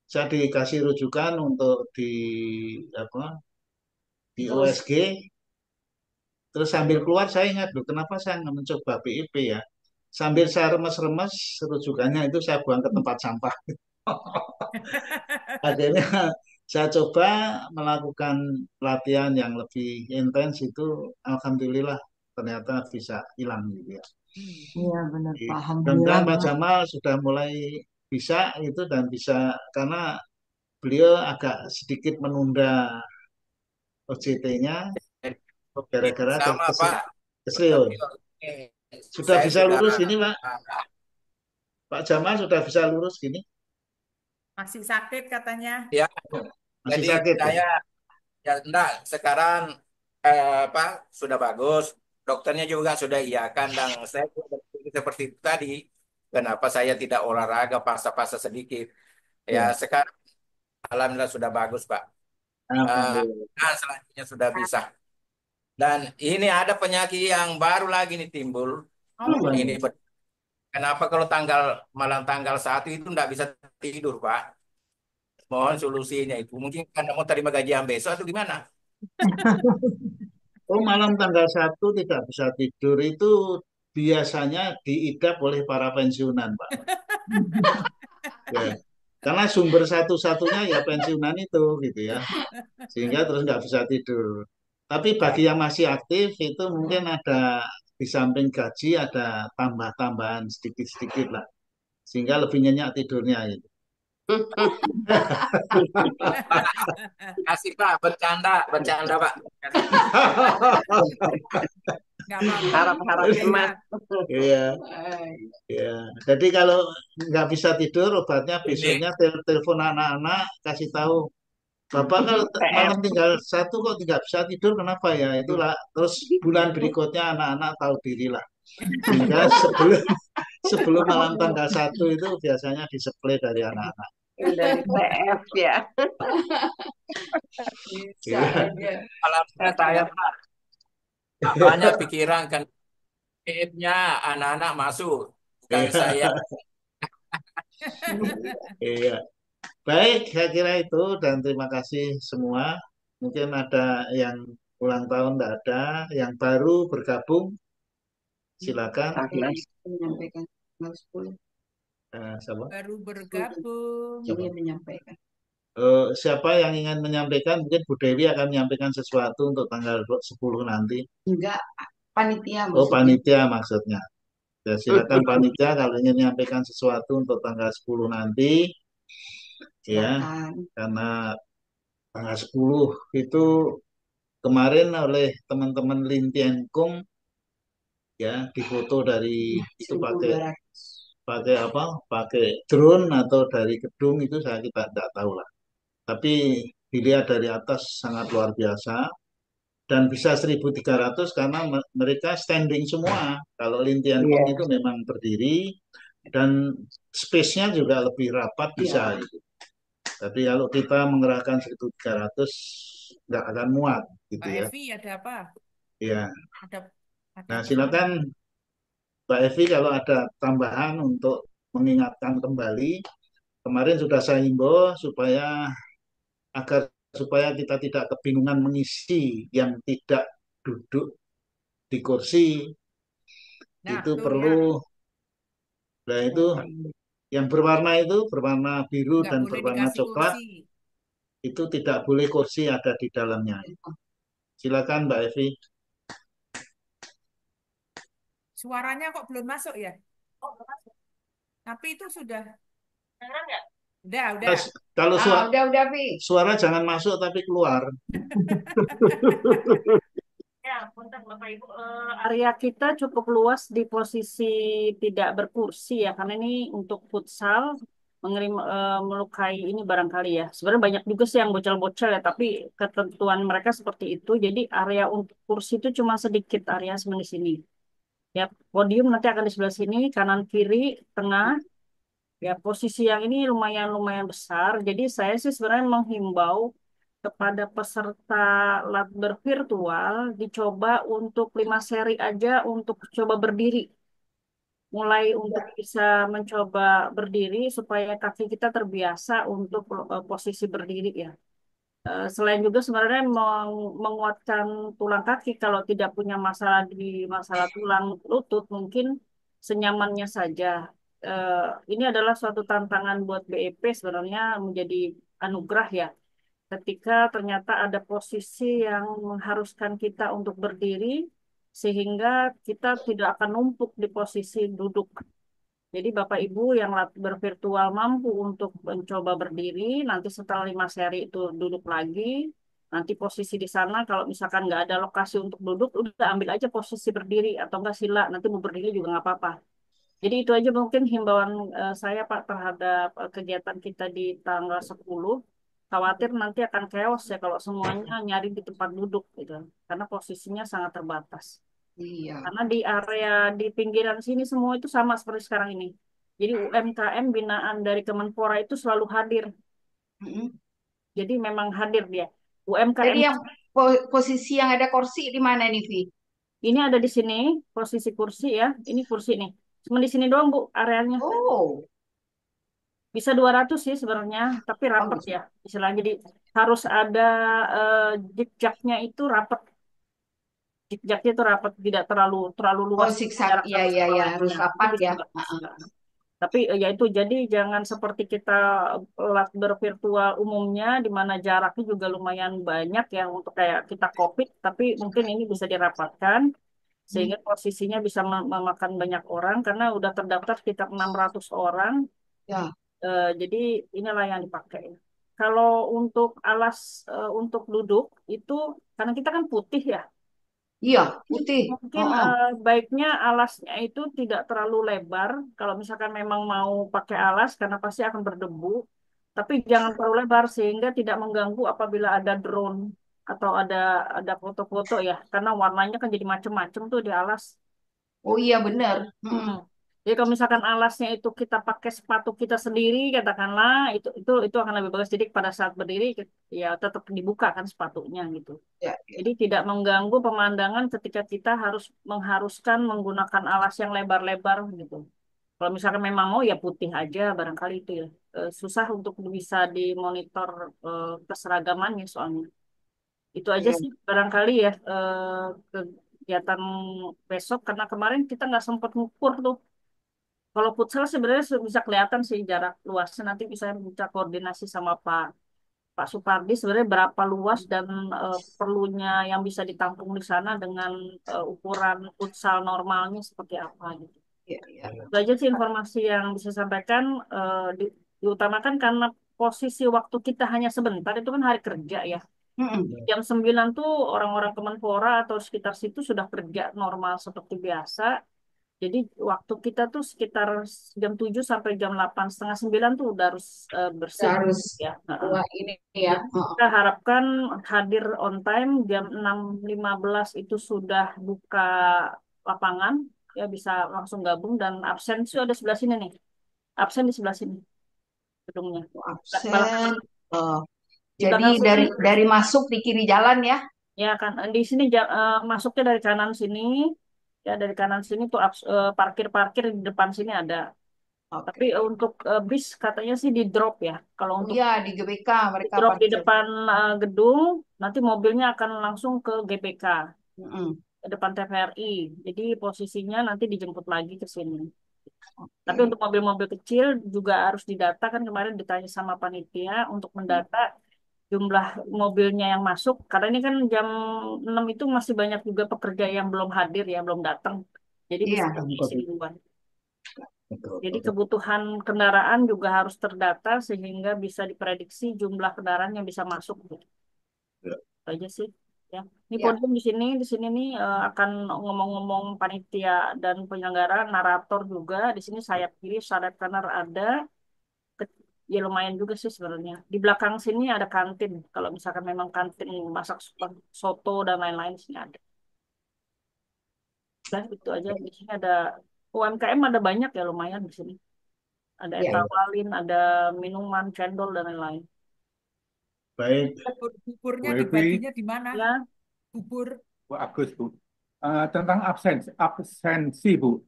Saya dikasih rujukan untuk di apa di Terus OSG. Terus sambil keluar saya ingat loh kenapa saya nggak mencoba PIP ya. Sambil saya remes-remes rujukannya itu saya buang ke tempat sampah. Akhirnya saya coba melakukan latihan yang lebih intens itu alhamdulillah ternyata bisa hilang gitu ya. Iya benar Jadi, Pak. Alhamdulillah. mudah-mudahan Pak Jamal sudah mulai bisa itu dan bisa karena beliau agak sedikit menunda OJT-nya gara-gara Sama Pak. keseliun. Sudah Saya bisa sudah lurus gini Pak? Pak Jamal sudah bisa lurus gini? Masih sakit katanya. ya. Masih Jadi sakit ya? saya ya enggak sekarang Pak sudah bagus. Dokternya juga sudah iyakan dan saya juga berpikir seperti itu tadi. Kenapa saya tidak olahraga paksa-paksa sedikit? Ya Ya. sekarang alhamdulillah sudah bagus Pak. Alhamdulillah. Nah, selanjutnya sudah bisa. Dan ini ada penyakit yang baru lagi nih timbul. Oh, Ini kenapa kalau malam tanggal 1 itu nggak bisa tidur, Pak? Mohon solusinya itu. Mungkin karena mau terima gajian besok atau gimana? Oh, malam tanggal 1 tidak bisa tidur itu biasanya diidap oleh para pensiunan, Pak. Ya. Karena sumber satu-satunya ya pensiunan itu gitu ya. Sehingga terus nggak bisa tidur. Tapi bagi yang masih aktif itu mungkin ada di samping gaji ada tambah-tambahan sedikit-sedikit lah. Sehingga lebih nyenyak tidurnya itu. Pak, kasih Pak, bercanda, bercanda Pak. Kasih. Nggak apa-apa. Harap-harap Iya, hemat. Iya, iya. Jadi kalau nggak bisa tidur, obatnya Ini besoknya telepon anak-anak, kasih tahu, Bapak kalau PM. malam tinggal satu kok tidak bisa tidur, kenapa ya? Itulah. Terus bulan berikutnya anak-anak tahu diri lah. Sehingga sebelum sebelum malam tanggal 1 itu biasanya disuplai dari anak-anak. Dari TF ya. Bisa Iya. aja. malamnya saya Pak, banyak pikiran kan. PM-nya anak-anak masuk, bukan Iya. saya. Iya. Baik, saya kira itu dan terima kasih semua. Mungkin ada yang ulang tahun, tidak ada, yang baru bergabung, silakan. Menyampaikan tanggal 10. Siapa? Baru bergabung. Dia menyampaikan. Siapa yang ingin menyampaikan? Mungkin Bu Dewi akan menyampaikan sesuatu untuk tanggal 10 nanti. Enggak, panitia Oh, maksudnya. panitia maksudnya. Ya, silakan panitia kalau ingin menyampaikan sesuatu untuk tanggal 10 nanti. Ya, Silakan. karena tanggal 10 itu kemarin oleh teman-teman Lintiankung ya difoto dari itu pakai 1.200. pakai apa? Pakai drone atau dari gedung itu kita tidak tahu lah. Tapi dilihat dari atas sangat luar biasa dan bisa 1.300 karena mereka standing semua. Kalau Lintiankung Iya. itu memang berdiri dan space-nya juga lebih rapat bisa Iya. gitu. Tapi kalau kita mengerahkan 1.300 nggak akan muat gitu Pak ya. Evi ada apa? Iya. Ada Nah, pesan. silakan Mbak Evi kalau ada tambahan untuk mengingatkan kembali. Kemarin sudah saya himbau supaya kita tidak kebingungan mengisi yang tidak duduk di kursi. Nah, Itu tuh perlu. Nah, itu yang berwarna biru nggak dan boleh berwarna dikasih coklat kursi. itu tidak boleh kursi ada di dalamnya. Silakan Mbak Evi. Suaranya kok belum masuk ya? Tapi itu sudah. Udah. Kalau Udah, Vi. suara jangan masuk tapi keluar. Ya, punten Bapak Ibu, area kita cukup luas di posisi tidak berkursi ya, karena ini untuk futsal melukai ini barangkali ya. Sebenarnya banyak juga sih yang bocel-bocel ya, tapi ketentuan mereka seperti itu. Jadi area untuk kursi itu cuma sedikit area sebenarnya di sini. Ya, podium nanti akan di sebelah sini, kanan kiri, tengah. Ya, posisi yang ini lumayan besar. Jadi saya sih sebenarnya menghimbau kepada peserta Latber virtual dicoba untuk 5 seri aja untuk coba berdiri. Mulai untuk bisa mencoba berdiri supaya kaki kita terbiasa untuk posisi berdiri ya. Selain juga sebenarnya menguatkan tulang kaki kalau tidak punya masalah tulang lutut mungkin senyamannya saja. Eh, ini adalah suatu tantangan buat BEP sebenarnya menjadi anugerah ya. Ketika ternyata ada posisi yang mengharuskan kita untuk berdiri sehingga kita tidak akan numpuk di posisi duduk. Jadi Bapak Ibu yang bervirtual mampu untuk mencoba berdiri, nanti setelah 5 seri itu duduk lagi, nanti posisi di sana kalau misalkan nggak ada lokasi untuk duduk, udah ambil aja posisi berdiri atau enggak sila, nanti mau berdiri juga nggak apa-apa. Jadi itu aja mungkin himbauan saya Pak terhadap kegiatan kita di tanggal 10. Khawatir nanti akan chaos ya kalau semuanya nyari di tempat duduk gitu, karena posisinya sangat terbatas. Iya. Karena di area di pinggiran sini semua itu sama seperti sekarang ini. Jadi UMKM binaan dari Kemenpora itu selalu hadir. Jadi memang hadir dia. UMKM Jadi yang posisi yang ada kursi di mana nih, Vi? ini ada di sini, posisi kursi ya. Ini kursi nih. Cuma di sini doang, Bu, areanya. Oh. Bisa 200 sih sebenarnya, tapi rapat ya. Istilahnya jadi harus ada jejaknya itu rapat. Zigzagnya itu rapat, tidak terlalu luas. Oh, zigzag. jarak Iya, satu iya, sama iya. lainnya. Harus Itu rapat bisa ya. nggak? Bisa. Tapi ya itu jadi jangan seperti kita kelas bervirtual umumnya di mana jaraknya juga lumayan banyak ya untuk kayak kita COVID, tapi mungkin ini bisa dirapatkan Hmm. sehingga posisinya bisa memakan banyak orang karena udah terdaftar sekitar 600 orang. Ya, Jadi inilah yang dipakai. Kalau untuk alas untuk duduk itu karena kita kan putih ya. iya, putih. Mungkin Heeh. baiknya alasnya itu tidak terlalu lebar. Kalau misalkan memang mau pakai alas, karena pasti akan berdebu. Tapi jangan terlalu lebar sehingga tidak mengganggu apabila ada drone atau ada foto-foto ya. Karena warnanya kan jadi macem-macem tuh di alas. Oh iya benar. Mm-mm. Jadi kalau misalkan alasnya itu kita pakai sepatu kita sendiri, katakanlah itu akan lebih bagus. Jadi pada saat berdiri ya tetap dibuka kan sepatunya gitu. Ya, ya. Jadi tidak mengganggu pemandangan ketika kita harus mengharuskan menggunakan alas yang lebar-lebar gitu. Kalau misalkan memang mau ya putih aja barangkali itu ya. Susah untuk bisa dimonitor keseragamannya soalnya. Itu aja Iya. sih barangkali ya kegiatan besok karena kemarin kita nggak sempat ngukur tuh. Kalau futsal sebenarnya bisa kelihatan sih jarak luasnya nanti bisa minta koordinasi sama Pak Supardi sebenarnya berapa luas dan perlunya yang bisa ditampung di sana dengan ukuran futsal normalnya seperti apa gitu. Iya, iya. Itu aja sih informasi yang bisa sampaikan diutamakan karena posisi waktu kita hanya sebentar itu kan hari kerja ya. Mm-mm. Jam 9 tuh orang-orang Kemenpora atau sekitar situ sudah kerja normal seperti biasa. Jadi waktu kita tuh sekitar jam 7 sampai jam 8 setengah 9 tuh udah harus bersih Harus ya. Heeh. wah ini ya. Jadi kita harapkan hadir on time jam 6.15 itu sudah buka lapangan ya bisa langsung gabung dan absen sih ada sebelah sini nih. Absen di sebelah sini gedungnya. Belakang Absen. Oh, di jadi belakang sini dari masuk di kiri jalan ya. ya kan di sini masuknya dari kanan sini ya dari kanan sini tuh parkir-parkir di depan sini ada. Tapi Oke. untuk bis katanya sih di drop ya. Kalau Oh untuk iya di GBK di mereka drop di parkir. depan gedung, nanti mobilnya akan langsung ke GBK, Mm-mm. ke depan TVRI. Jadi posisinya nanti dijemput lagi ke sini. Tapi Oke. untuk mobil-mobil kecil juga harus didata kan kemarin ditanya sama panitia untuk mendata jumlah mobilnya yang masuk. Karena ini kan jam 6 itu masih banyak juga pekerja yang belum hadir ya, belum datang. Jadi bisa Iya. diisi duluan. Betul, Jadi betul. kebutuhan kendaraan juga harus terdata sehingga bisa diprediksi jumlah kendaraan yang bisa masuk. Gitu. Ya. Itu aja sih. Ya. Ini Ya. podium di sini nih akan ngomong-ngomong panitia dan penyelenggara, narator juga. Di sini sayap kiri, sayap kanan ada. Ke- Ya lumayan juga sih sebenarnya. Di belakang sini ada kantin. Kalau misalkan memang kantin masak soto dan lain-lain di sini ada. Dan itu aja. Di sini ada UMKM ada banyak ya lumayan di sini. Ada Ya. etawalin, ada minuman, cendol dan lain-lain. Baik, Buburnya Bu Evi, dibaginya di mana? Ya, Bubur. Bu Agus, Bu. Tentang absensi, Bu.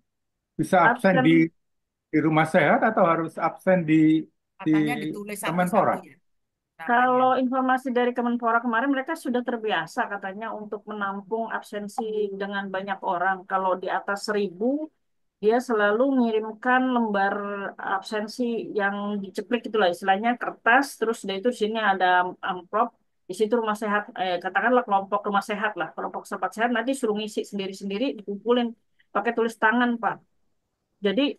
Bisa absen absen di rumah sehat atau harus absen di Katanya ditulis satu-satu Kemenpora? ya namanya. kalau informasi dari Kemenpora kemarin mereka sudah terbiasa katanya untuk menampung absensi dengan banyak orang. Kalau di atas 1.000 dia selalu mengirimkan lembar absensi yang diceplik itulah istilahnya kertas terus dari itu di sini ada amplop di situ rumah sehat katakanlah kelompok rumah sehat lah kelompok sahabat sehat nanti suruh ngisi sendiri-sendiri dikumpulin pakai tulis tangan Pak. Jadi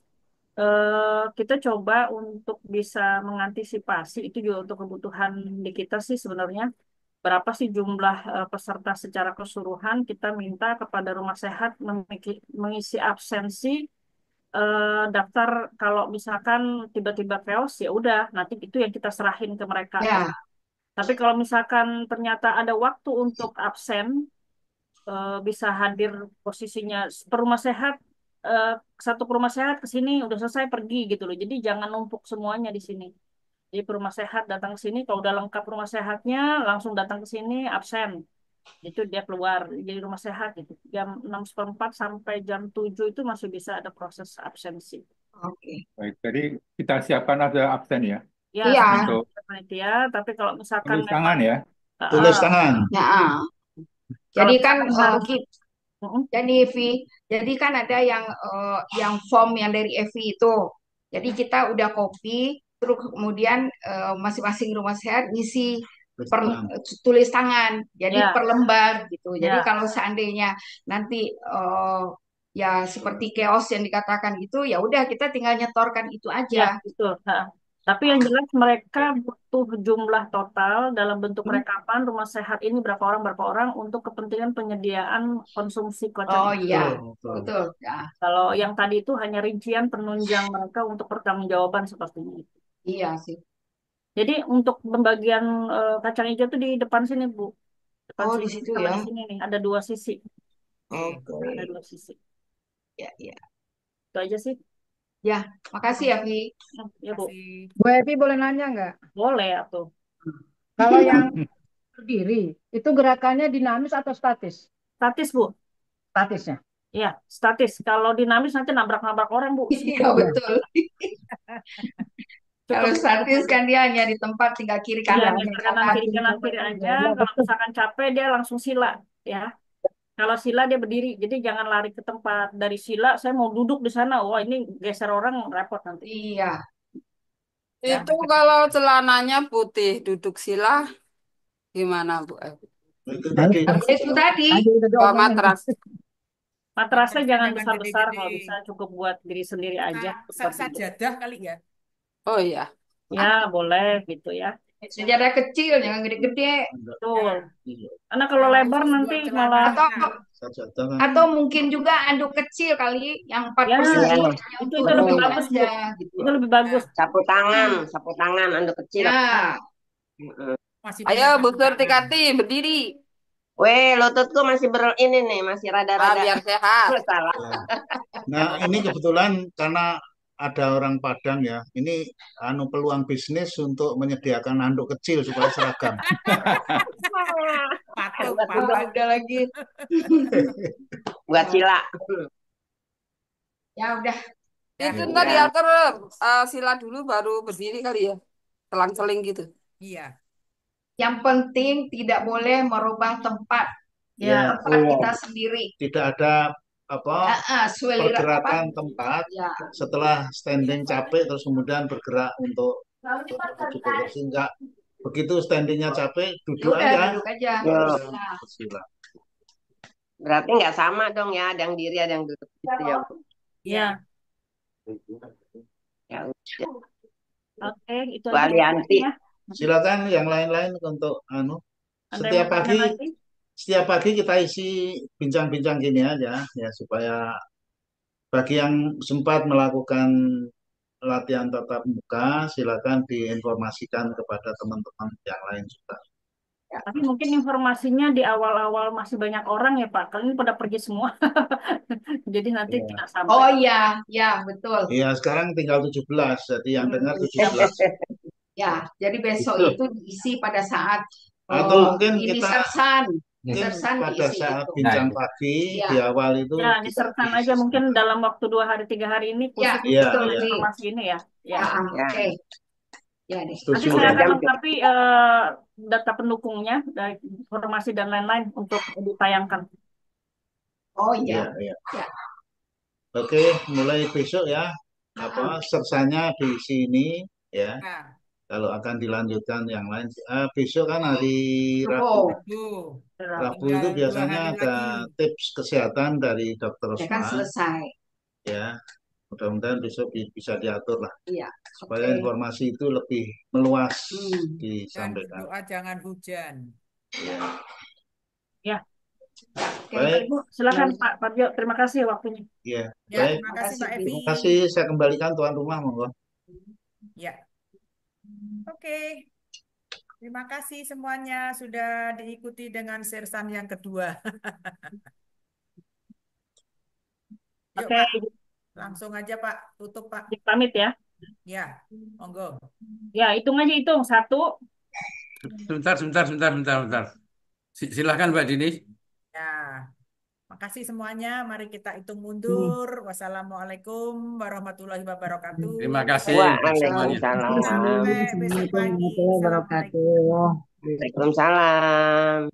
kita coba untuk bisa mengantisipasi itu juga untuk kebutuhan di kita sih sebenarnya berapa sih jumlah peserta secara keseluruhan kita minta kepada rumah sehat mengisi absensi daftar kalau misalkan tiba-tiba chaos ya udah nanti itu yang kita serahin ke mereka. Ya. Tapi kalau misalkan ternyata ada waktu untuk absen bisa hadir posisinya per rumah sehat eh, satu per rumah sehat ke sini udah selesai pergi gitu loh. Jadi jangan numpuk semuanya di sini. Jadi per rumah sehat datang ke sini kalau udah lengkap rumah sehatnya langsung datang ke sini absen. Itu dia keluar jadi rumah sehat gitu. Jam 6.15 sampai jam 7 itu masih bisa ada proses absensi. Oke. Baik, jadi kita siapkan ada absen ya Ya, Iya. untuk panitia, tapi kalau misalkan tulis memang tangan ya. tulis tangan. Ya. kalau Jadi kan misalkan harus jadi Vi, jadi kan ada yang form yang dari Evi itu. Jadi kita udah copy, terus kemudian masing-masing rumah sehat ngisi tulis tangan. Jadi Ya, per lembar gitu. Jadi ya, kalau seandainya nanti ya seperti chaos yang dikatakan itu, ya udah kita tinggal nyetorkan itu ya, aja. betul. Ha. Tapi yang jelas mereka butuh jumlah total dalam bentuk rekapan rumah sehat ini berapa orang untuk kepentingan penyediaan konsumsi kocok Oh itu. iya, Betul. betul. Ya, Kalau yang tadi itu hanya rincian penunjang mereka untuk pertanggungjawaban sepertinya itu. iya sih. Jadi untuk pembagian kacang hijau itu di depan sini, Bu. Depan Oh, di sini situ sama ya. di sini nih, ada dua sisi. Oke. Ada dua sisi. Ya, ya. Itu aja sih. Ya, makasih ya, Vi. Ya, Bu. Bu Evi boleh nanya nggak? Boleh tuh. Kalau yang berdiri, itu gerakannya dinamis atau statis? Statis, Bu. Statisnya. Iya, statis. Kalau dinamis nanti nabrak-nabrak orang, Bu. Iya, betul. Kalau statis kan dia hanya di tempat tinggal kiri Iya, kanan nyetir kiri kanan kanan. kiri aja. Kalau misalkan capek dia langsung sila, ya. Kalau sila dia berdiri, jadi jangan lari ke tempat. Dari sila saya mau duduk di sana. Wah, ini geser orang repot nanti. Iya. Ya. Itu kalau celananya putih duduk sila gimana Bu Evi? Itu tadi. Oh, matras. Matrasnya jangan jangan besar-besar, gede-gede. kalau bisa cukup buat diri sendiri aja. Sajadah kali ya. Oh iya. Ya, boleh gitu ya. Sejarah kecil, jangan gede-gede. Betul. Karena kalau lebar nanti malah Atau mungkin juga anduk kecil kali, yang 4 ya, persegi. itu lebih bagus, Bu. Gitu. Itu lebih bagus. Sapu tangan, anduk kecil. Ya. Ayo Bu Surtikati berdiri. Weh, lututku masih ini nih, masih rada-rada. Biar sehat. Salah. Nah, ini kebetulan karena ada orang Padang ya, ini peluang bisnis untuk menyediakan handuk kecil supaya seragam. Udah lagi. Buat sila. Ya udah. Itu ntar diatur sila dulu baru berdiri kali ya. Selang-seling gitu. Iya. Yang penting tidak boleh merubah tempat. Ya. Tempat kita sendiri. Tidak ada pergerakan tempat setelah standing capek terus kemudian bergerak untuk maju ke kursi, enggak. Begitu standingnya capek duduk aja. Duduk aja. Sila. Berarti nggak sama dong ya, ada yang diri ada yang duduk gitu ya Bu. Iya. Ya udah. Oke, itu Bu Alianti. Silakan yang lain-lain untuk setiap pagi kita isi bincang-bincang gini aja ya, supaya bagi yang sempat melakukan latihan tatap muka silakan diinformasikan kepada teman-teman yang lain juga. Tapi mungkin informasinya di awal-awal masih banyak orang ya Pak. Kalian pada pergi semua. Jadi nanti tidak sampai. Oh iya, ya betul. Iya, sekarang tinggal 17, jadi yang dengar 17. Ya, jadi besok itu diisi pada saat atau mungkin ini kita sersan pada diisi saat itu. bincang pagi di awal itu ya disertan aja mungkin dalam waktu 2 hari 3 hari ini khusus informasi ini ya. Oke. Ya deh. Nanti saya akan lengkapi data pendukungnya dari informasi dan lain-lain untuk ditayangkan. Oh iya. Ya. Oke, mulai besok ya. Sersanya di sini ya. Kalau akan dilanjutkan yang lain, besok kan hari Rabu. Rabu itu biasanya ada tips kesehatan dari Dokter Rosma. Kan selesai. Ya, mudah-mudahan besok bisa diatur lah. Iya. Supaya informasi itu lebih meluas disampaikan. Dan doa jangan hujan. Ya. Baik. Ibu, silakan Pak Parjo. Terima kasih waktunya. Iya. Ya, Baik. terima kasih Mbak Evi. Terima kasih. Saya kembalikan tuan rumah, monggo. Ya. Oke. Terima kasih semuanya sudah diikuti dengan sersan yang kedua. Yuk, Oke. Pak. Langsung aja Pak, tutup Pak. Pamit ya. Ya, monggo. Ya, hitung aja hitung. 1. Sebentar. Silahkan Mbak Dini. Ya. Makasih semuanya. Mari kita hitung mundur. Wassalamualaikum warahmatullahi wabarakatuh. Terima kasih. Waalaikumsalam. Sampai besok pagi. Waalaikumsalam.